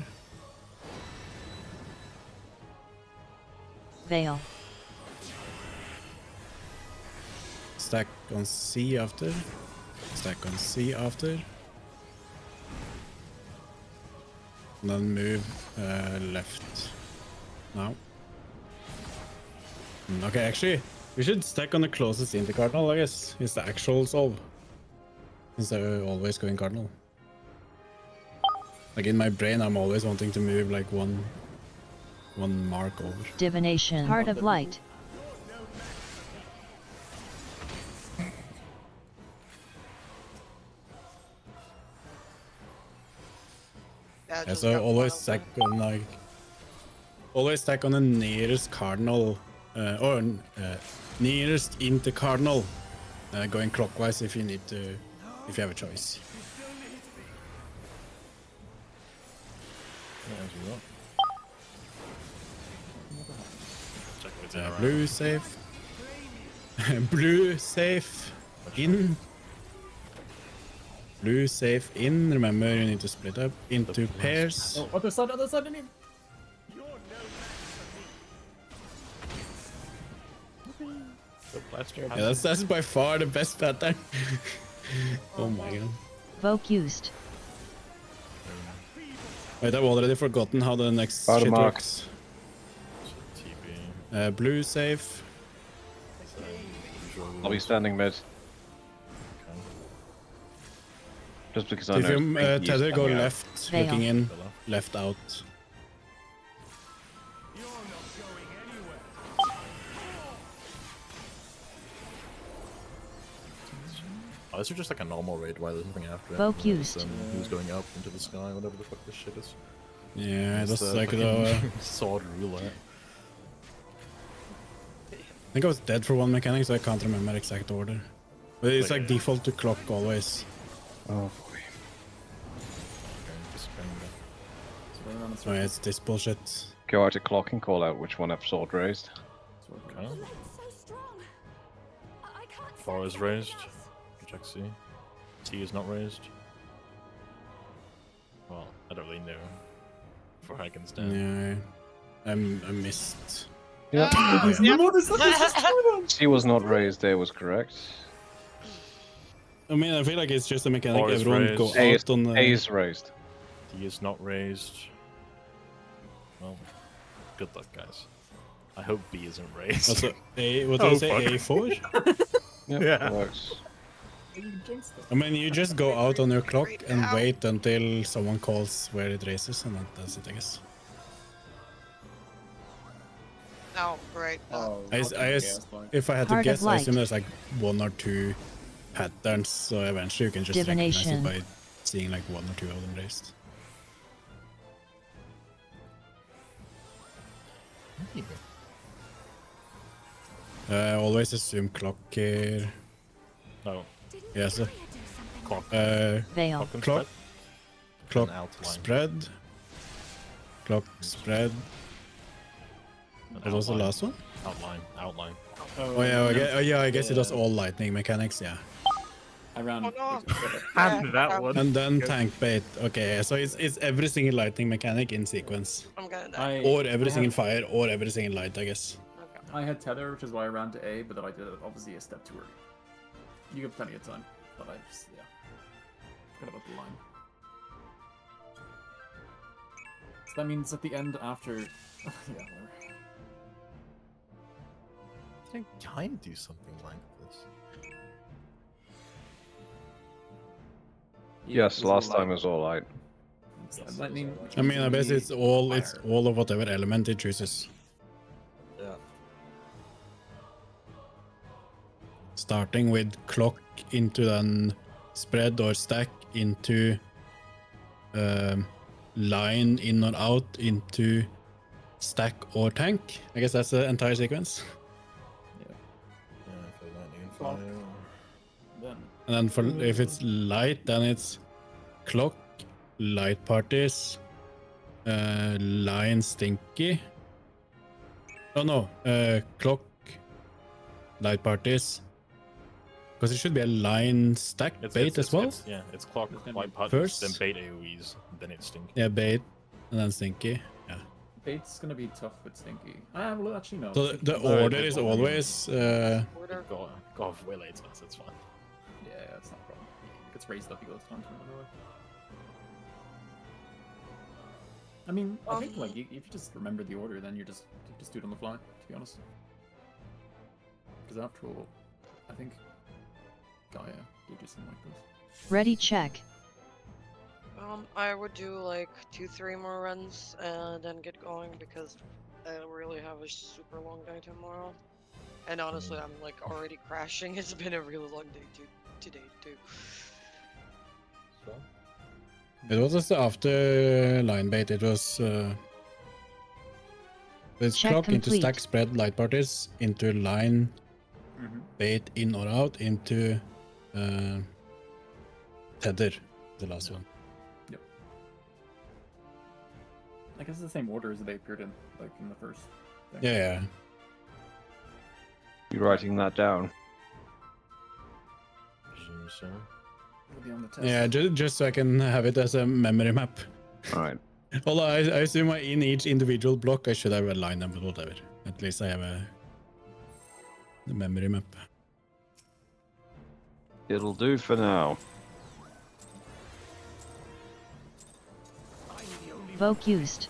Veil. Stack on C after. Stack on C after. And then move left. Now. Okay, actually, we should stack on the closest into cardinal, I guess. It's the actual solve. Instead of always going cardinal. Like in my brain, I'm always wanting to move like one mark over. Divination. Heart of light. Yeah, Yeah, just so got always one stack open. on like stack on the nearest cardinal or nearest into cardinal, going clockwise if you need to, if you have a choice. Yeah, as you want. Check if it's in around. Blue safe. Blue safe in. Blue safe in. Remember, you need to split up into pairs. Oh, other side, I mean. You're no match for me. The blaster Yeah, that's by far the best pattern. Oh my god. Voke used. Wait, I've already forgotten how the next Bottom shit mark. works. TP. Blue safe. I'll be standing mid. Just because I If know. you Pinky's tether, go coming out. left, Veil. looking in, The left. left out. You're not going anywhere. Oh, this is just like a normal raid where there's nothing after it. Voke You know, used. who's going up into the sky, whatever the fuck this shit is. Yeah, It's that's the like fucking the. sword roulette. I think I was dead for one mechanic, so I can't remember exact order. But it's like default to clock always. Oh boy. Okay, just spend it. Oh yeah, it's this bullshit. Go out to clock and call out which one I've sword raised. Okay. The light's so strong. I can't see 4 is anything raised. else. Check C. T is not raised. Well, I don't really know. For I can stand. Yeah, I missed. Yep. She was not raised there was correct. I mean, I feel like it's just a mechanic. Or is Everyone go raised. A is, out on the. A is raised. D is not raised. Well, good luck, guys. I hope B isn't raised. Also, A. What did Oh, I say? fuck. A4. Yep, Yeah. that works. I mean, you just go out on your clock and wait until someone calls where it races, and that's it, I guess. Oh, right. If I had to Heart of guess, I assume light. there's like 1 or 2 patterns, so eventually you can just recognize it Divination. by seeing like 1 or 2 of them raced. Always assume clock here. No. Yes. Clock. Veil. and Clock. spread. Clock An outline. spread. Clock spread. An What was the outline. last one? Outline. Oh yeah, I guess it was all lightning mechanics, yeah. I ran. Oh, no. And that one. And then tank bait. Okay, so it's every single lightning mechanic in sequence. I'm gonna die. Or every single fire, or every single light, I guess. Okay. I had tether, which is why I ran to A, but then I did it obviously a step too early. You get plenty of time, but I just forgot about the line. So that means at the end after, yeah, whatever. I think kind of do something like this. Yes, last time was all light. Lightning. I mean, I guess it's all of whatever element it chooses. Yeah. Starting with clock into then spread or stack into line in or out into stack or tank. I guess that's the entire sequence. Yeah, for lightning and Clock. fire. Then And then for if it's light, then it's clock, light parties, line stinky. Oh no, clock, light parties. Because it should be a line stack bait as well. It's clock, It's gonna light be parties, first. then bait AoEs, then it's stink. Yeah, bait, and then stinky. Yeah. bait's gonna be tough with Stinky. Ah, well, actually no. So the order is always. Order. Go off way later, so it's fine. Yeah, that's not a problem. It gets raised up, you go to time another way. I mean, I think like if you just remember the order, then you just do it on the fly. To be honest, because after all, I think Gaia did do something like this. Ready, check. I would do like 2-3 more runs and then get going because I really have a super long day tomorrow. And honestly, I'm like already crashing. It's been a really long day today too. So, It was just after line bait. It was. It's Check clock into complete. stack spread light parties into line bait in or out into tether. The last one. I guess it's the same order as they appeared in, like in the first thing. Yeah. You writing that down? presume so. It'll be on the test. Yeah, just so I can have it as a memory map. Alright. Although I assume in each individual block I should have a line number, whatever. At least I have the memory map. It'll do for now. Voke used.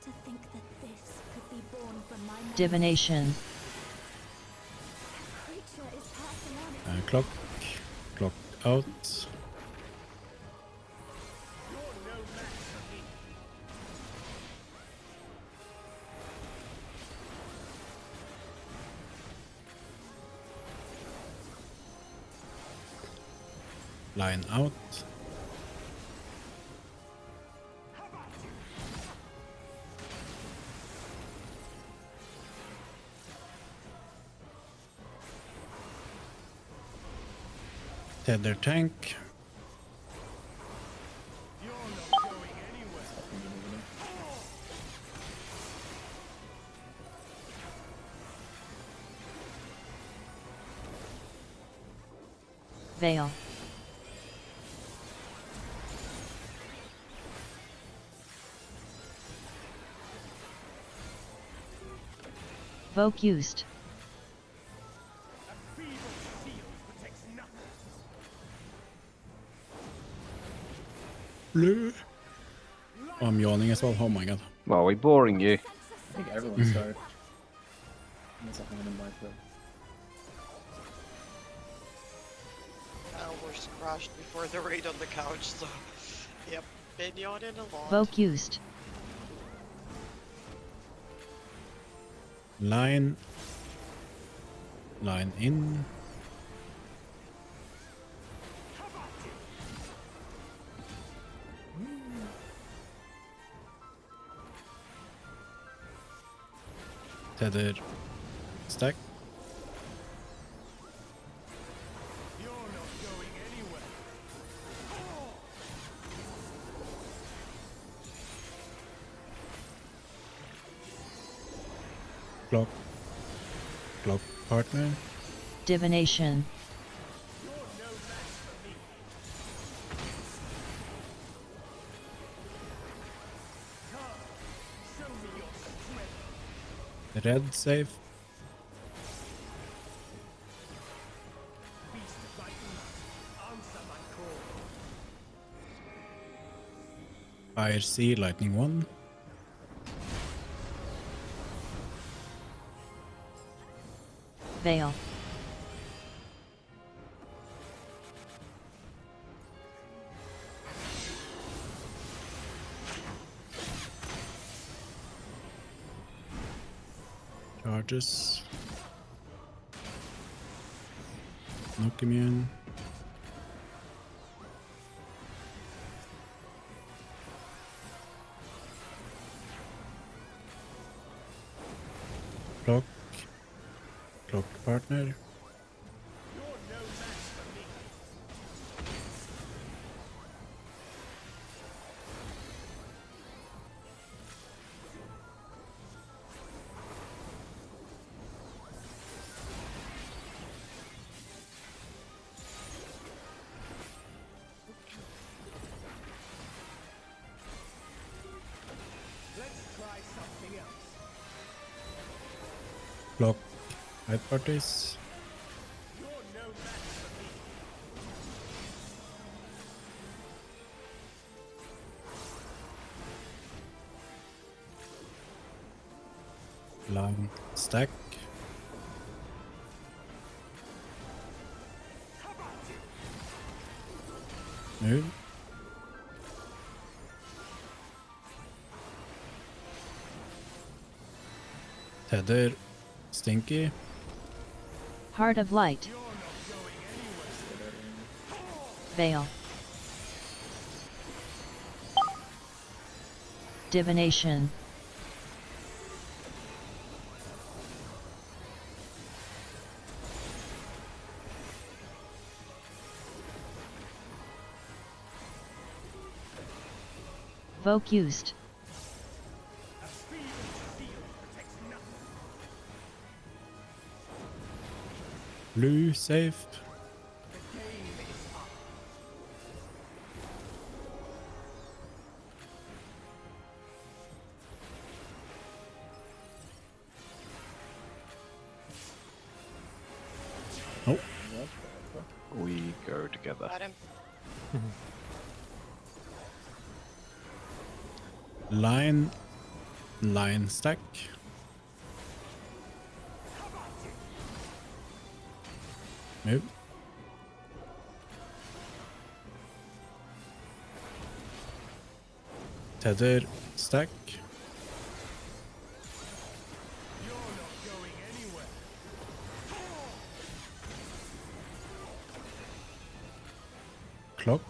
To think that this could be born from my mind. Divination. Creature is passing on its Clock out. Line out. Tether tank. You're not going anywhere. Veil. Focused. A feeble shield protects nothing. Blue. Oh, I'm yawning as well. Oh my god. Well, we're boring you. I think everyone's tired. Unless I haven't invited them. Almost crashed before the raid on the couch, so yep, been yawning a lot. Focused. Line. Line in. Tether. Stack. You're not going anywhere. Clock. Clock partner. Divination. You're no match for me. Come, show me your strength. Red save. Beast of my blood, answer my call. Fire C, lightning 1. Veil. Charges. Knock immune. Clock. Clock partner. You're no match for me. Let's try something else. Clock. Right parties. You're no match for me. Line stack. Move. Tether. Stinky. Heart of Light. You're not going anywhere. Veil. Divination. Focused. A feeble shield protects nothing. Blue safe. The game is up. Oh, We go together. Got him. line. Line stack. Move. Tether stack. You're not going anywhere. Clock.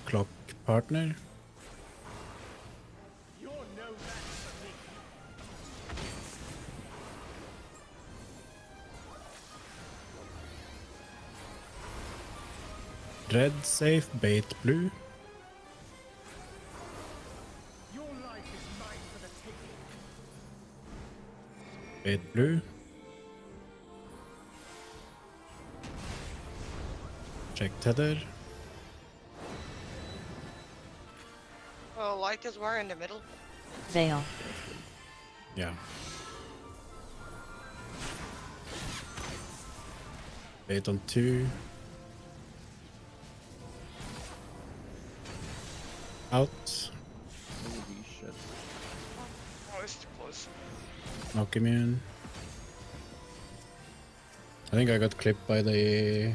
Clock partner. You're no match for me. Red safe, bait blue. Your life is mine for the taking. Bait blue. Check tether. Oh, light is where in the middle? Veil. Yeah. Bait on 2. Out. Holy shit. Oh, it's too close. Knock immune. I think I got clipped by the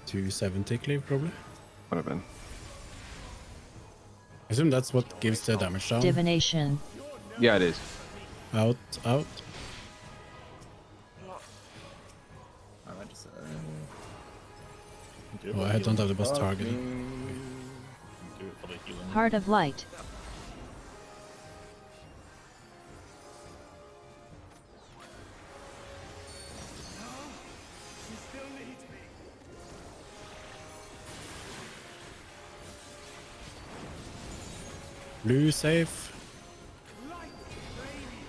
270 cleave, probably. Would have been. I assume that's what gives the damage down. Divination. Yeah, it is. Out, out. Alright, just Do it Oh, for I the don't have healing. the best target. Do it for the healing. Heart of Light. She still needs me. Blue safe. Light, baby.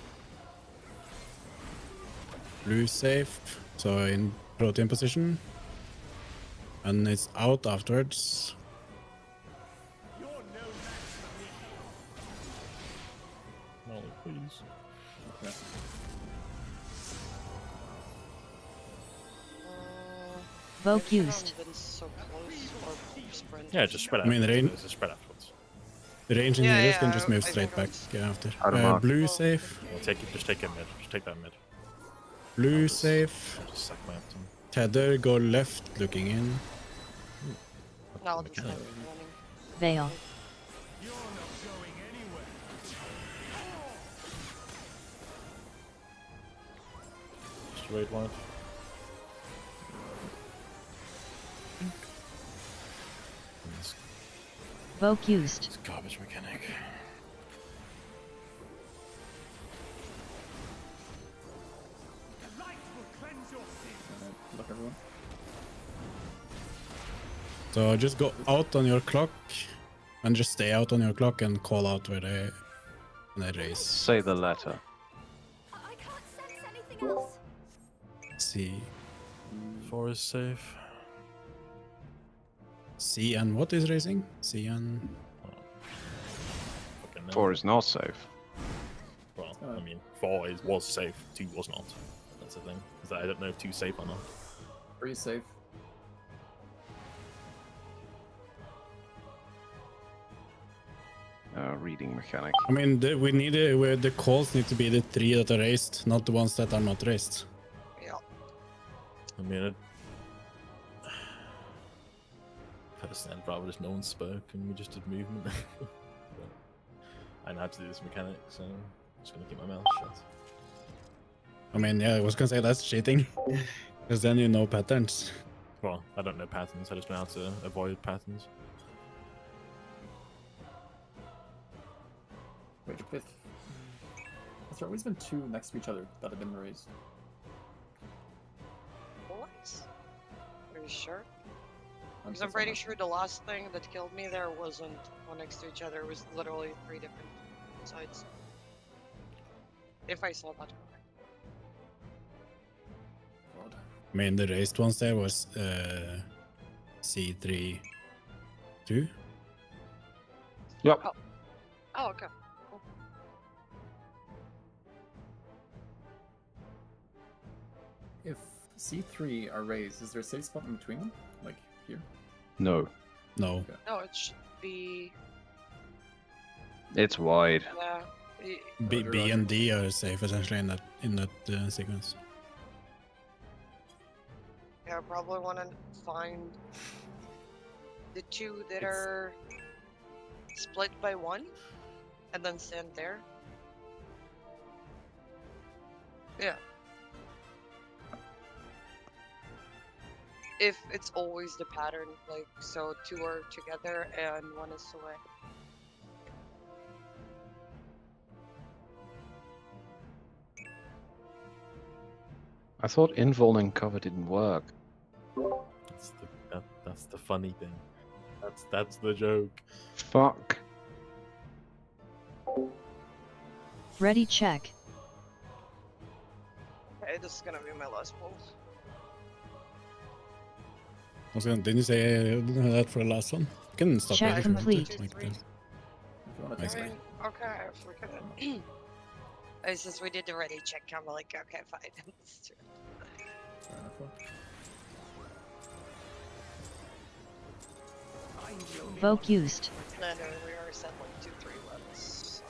Blue safe. So in protein position. And it's out afterwards. You're no match for me. Molly, please. okay. Maybe Vote shouldn't used. have been so close or sprint. Yeah, just spread out. I mean, rain- It's a spread afterwards. The range Yeah, engineers yeah, can just move I straight back think after. Out of mark. Blue safe. Well, take it. Just take it mid. Just take that mid. Blue I'll just- safe. I'll just sack my Optim. Tether, go left, looking in. No, it's not Mechanic. running. Veil. You're not going anywhere. Just raid life. This Vote used. this garbage mechanic. The light will cleanse your sins. Alright, look everyone. So just go out on your clock and just stay out on your clock and call out where they raise. Say the letter. I can't sense anything else. C. 4 is safe. C and what is raising? C and Fucking no. 4 is not safe. Well, I mean, 4 was safe. 2 was not. That's the thing. Is that I don't know if 2 is safe or not. 3 is safe. Reading mechanic. I mean, we need where the calls need to be the 3 that are raised, not the ones that are not raised. Yeah. I mean, personally, I'd rather just no one spoke and we just did movement. But I know how to do this mechanic, so I'm just gonna keep my mouth shut. I mean, yeah, I was gonna say that's cheating, because then you know patterns. Well, I don't know patterns. I just know how to avoid patterns. Wait, if... Has there always been 2 next to each other that have been raised? What? Are you sure? I'm Because I'm so pretty sorry. sure the last thing that killed me there wasn't one next to each other. It was literally 3 different sides. If I saw that correct. God. I mean, the raised ones there was C3, 2. Yep. Oh, okay. Cool. If C3 are raised, is there a safe spot in between them? Like here? No. No. No, it should be. It's wide. Yeah. B and D are safe essentially in that sequence. Yeah, I probably want to find the 2 that are split by 1 and then stand there. Yeah. If it's always the pattern, like, so 2 are together and 1 is away. I thought invuln and cover didn't work. That's the funny thing. That's the joke. Fuck. Ready check. Okay, this is gonna be my last pull. Didn't you say that for the last one? You can stop Check it if you want to, complete. like that. If you want to Nice. take I it. mean, okay, if we could. Since we did the ready check, I'm like, okay, fine. Let's do it. Fair enough. Well. I'm the only Vote one. used. And earlier I said like 2-3 runs.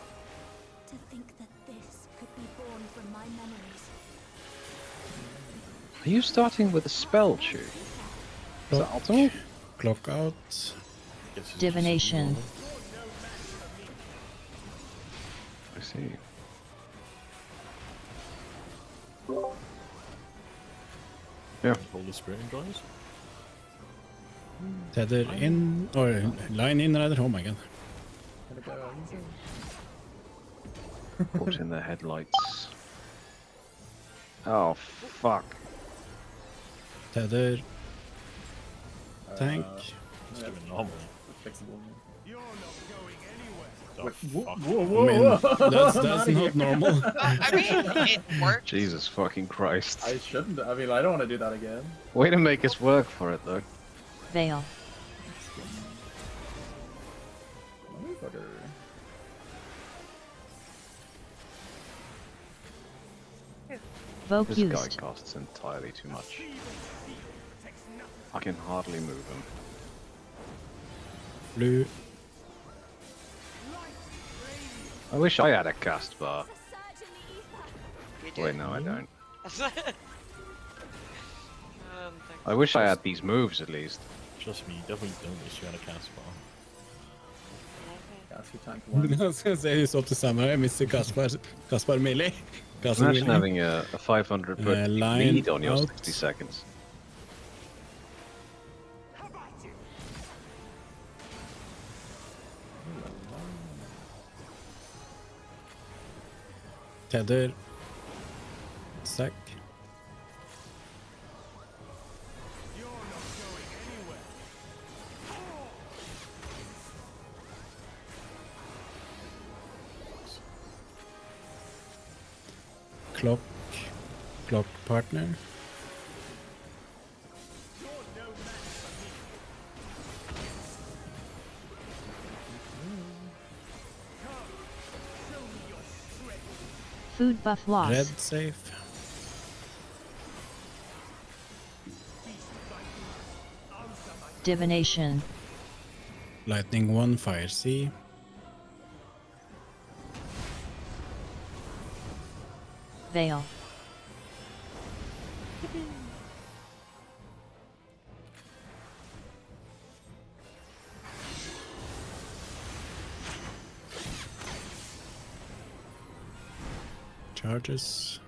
To think that this could be born from my memories. Are you starting with a spell chew? Is that ultimate? Clock out. Guess it's just Divination. normal. I see. Yeah. Hold the spirit in, guys. Tether in, or line in rather. Oh my god. Gonna go easy. Caught in the headlights. Oh, fuck. Tether. Tank. Just Yeah, do it normal. fixable. You're not going anywhere. The Wait, fuck? I mean, that's not normal. I mean, it worked. Jesus fucking Christ. I shouldn't. I mean, I don't want to do that again. Way to make us work for it, though. Veil. Motherfucker. Vote This guy used. costs entirely too much. I can hardly move him. Blue. I wish I had a cast bar. A surge in the ether. You did. Wait, no, I don't. Thanks. I wish I had these moves at least. Trust me, you definitely don't wish you had a cast bar. Gas your tank one. Jag ska säga hur så tillsammans med Mr. Kaspar Mili. Kaspar Imagine Mili. having a 500 foot line lead on your out. 60 seconds. Tether. Sack. You're not going anywhere. Clock. Clock partner. You're no match for me. Come, show me your strength. Food buff loss. Red safe. Beast Vikings, answer my Divination. Lightning 1. Fire C. Veil. Charges.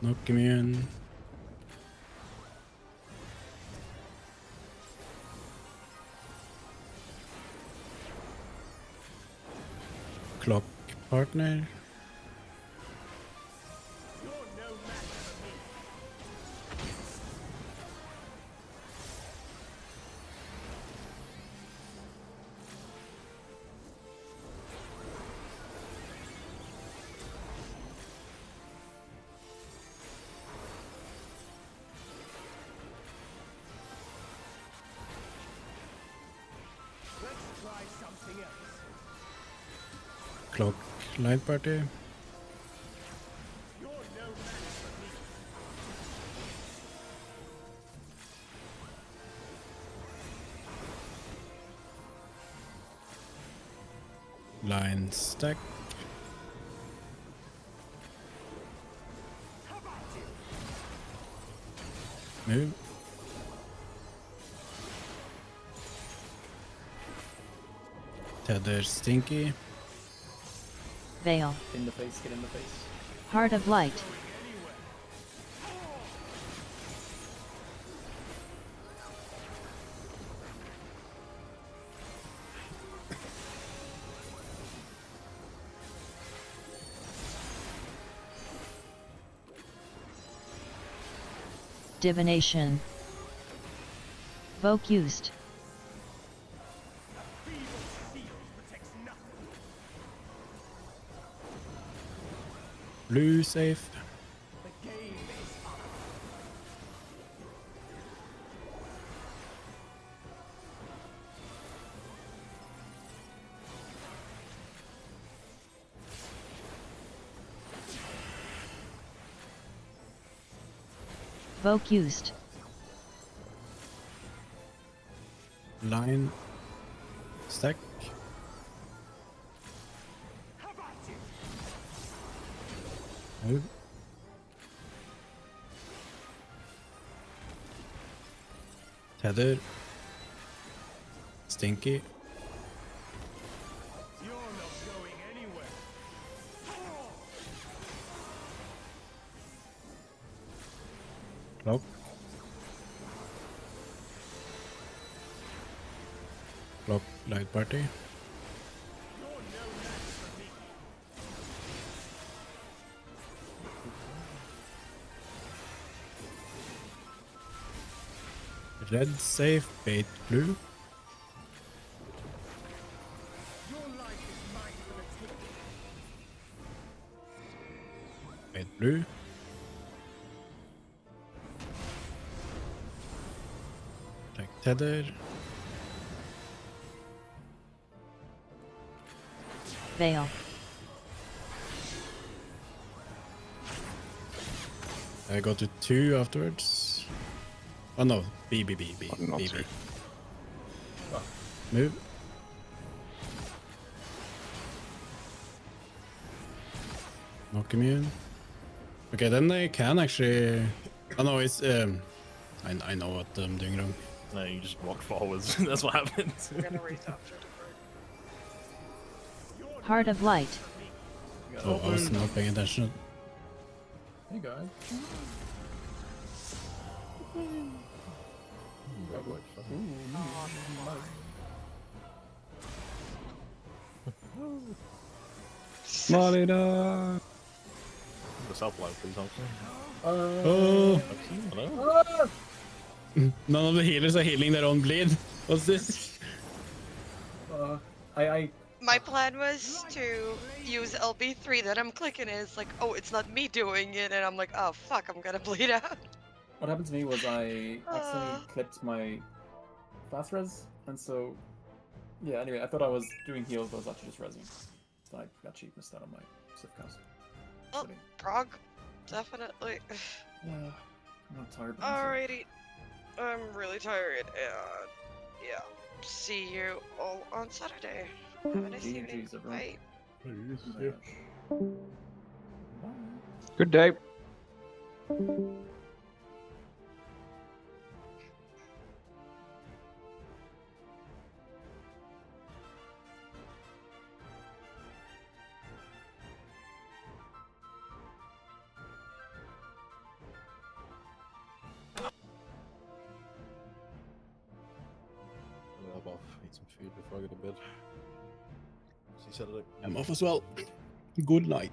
Knock immune. Clock partner. You're no match for me. Let's try something else. Clock light party. You're no match for me. Line stack. Move. Tether stinky. Veil. In the face, get in the face. Heart of light. Divination. Vote used. Feeble steel protects nothing. Blue safe. The game is up. Focused. Line. Stack. Move. Tether. Stinky. You're not going anywhere. Clock. Clock light party. You're no match for me. Red safe, bait blue. Your life is mine for the taking. Bait blue. Like tether. Veil. I go to 2 afterwards. Oh no, B. Not B. two. Move. Knock immune. Okay, then they can actually. Oh no, it's I know what I'm doing wrong. No, you just walk forwards. That's what happens. I'm gonna raise after the bird. Heart of Light. Oh, I was not paying attention. Hey guys. Marina. The self-life, please, Humphrey. Oh, Hello? none of the healers are healing their own bleed. What's this? My plan was to use LB3, then I'm clicking it, it's like, oh, it's not me doing it, and I'm like, oh fuck, I'm gonna bleed out. What happened to me was I accidentally clipped my fast res, and so yeah. Anyway, I thought I was doing heals, but I was actually just resing. So I got cheapness out of my Sif cast. Oh, prog, definitely. Yeah, I'm not tired. but I'm Alrighty, I'm really tired, and yeah, see you all on Saturday. Have a nice evening. GG's, everyone. Bye. sorry. Bye. Good day. I'm off. Eat some food before I go to bed. See you Saturday. I'm off as well. Good night.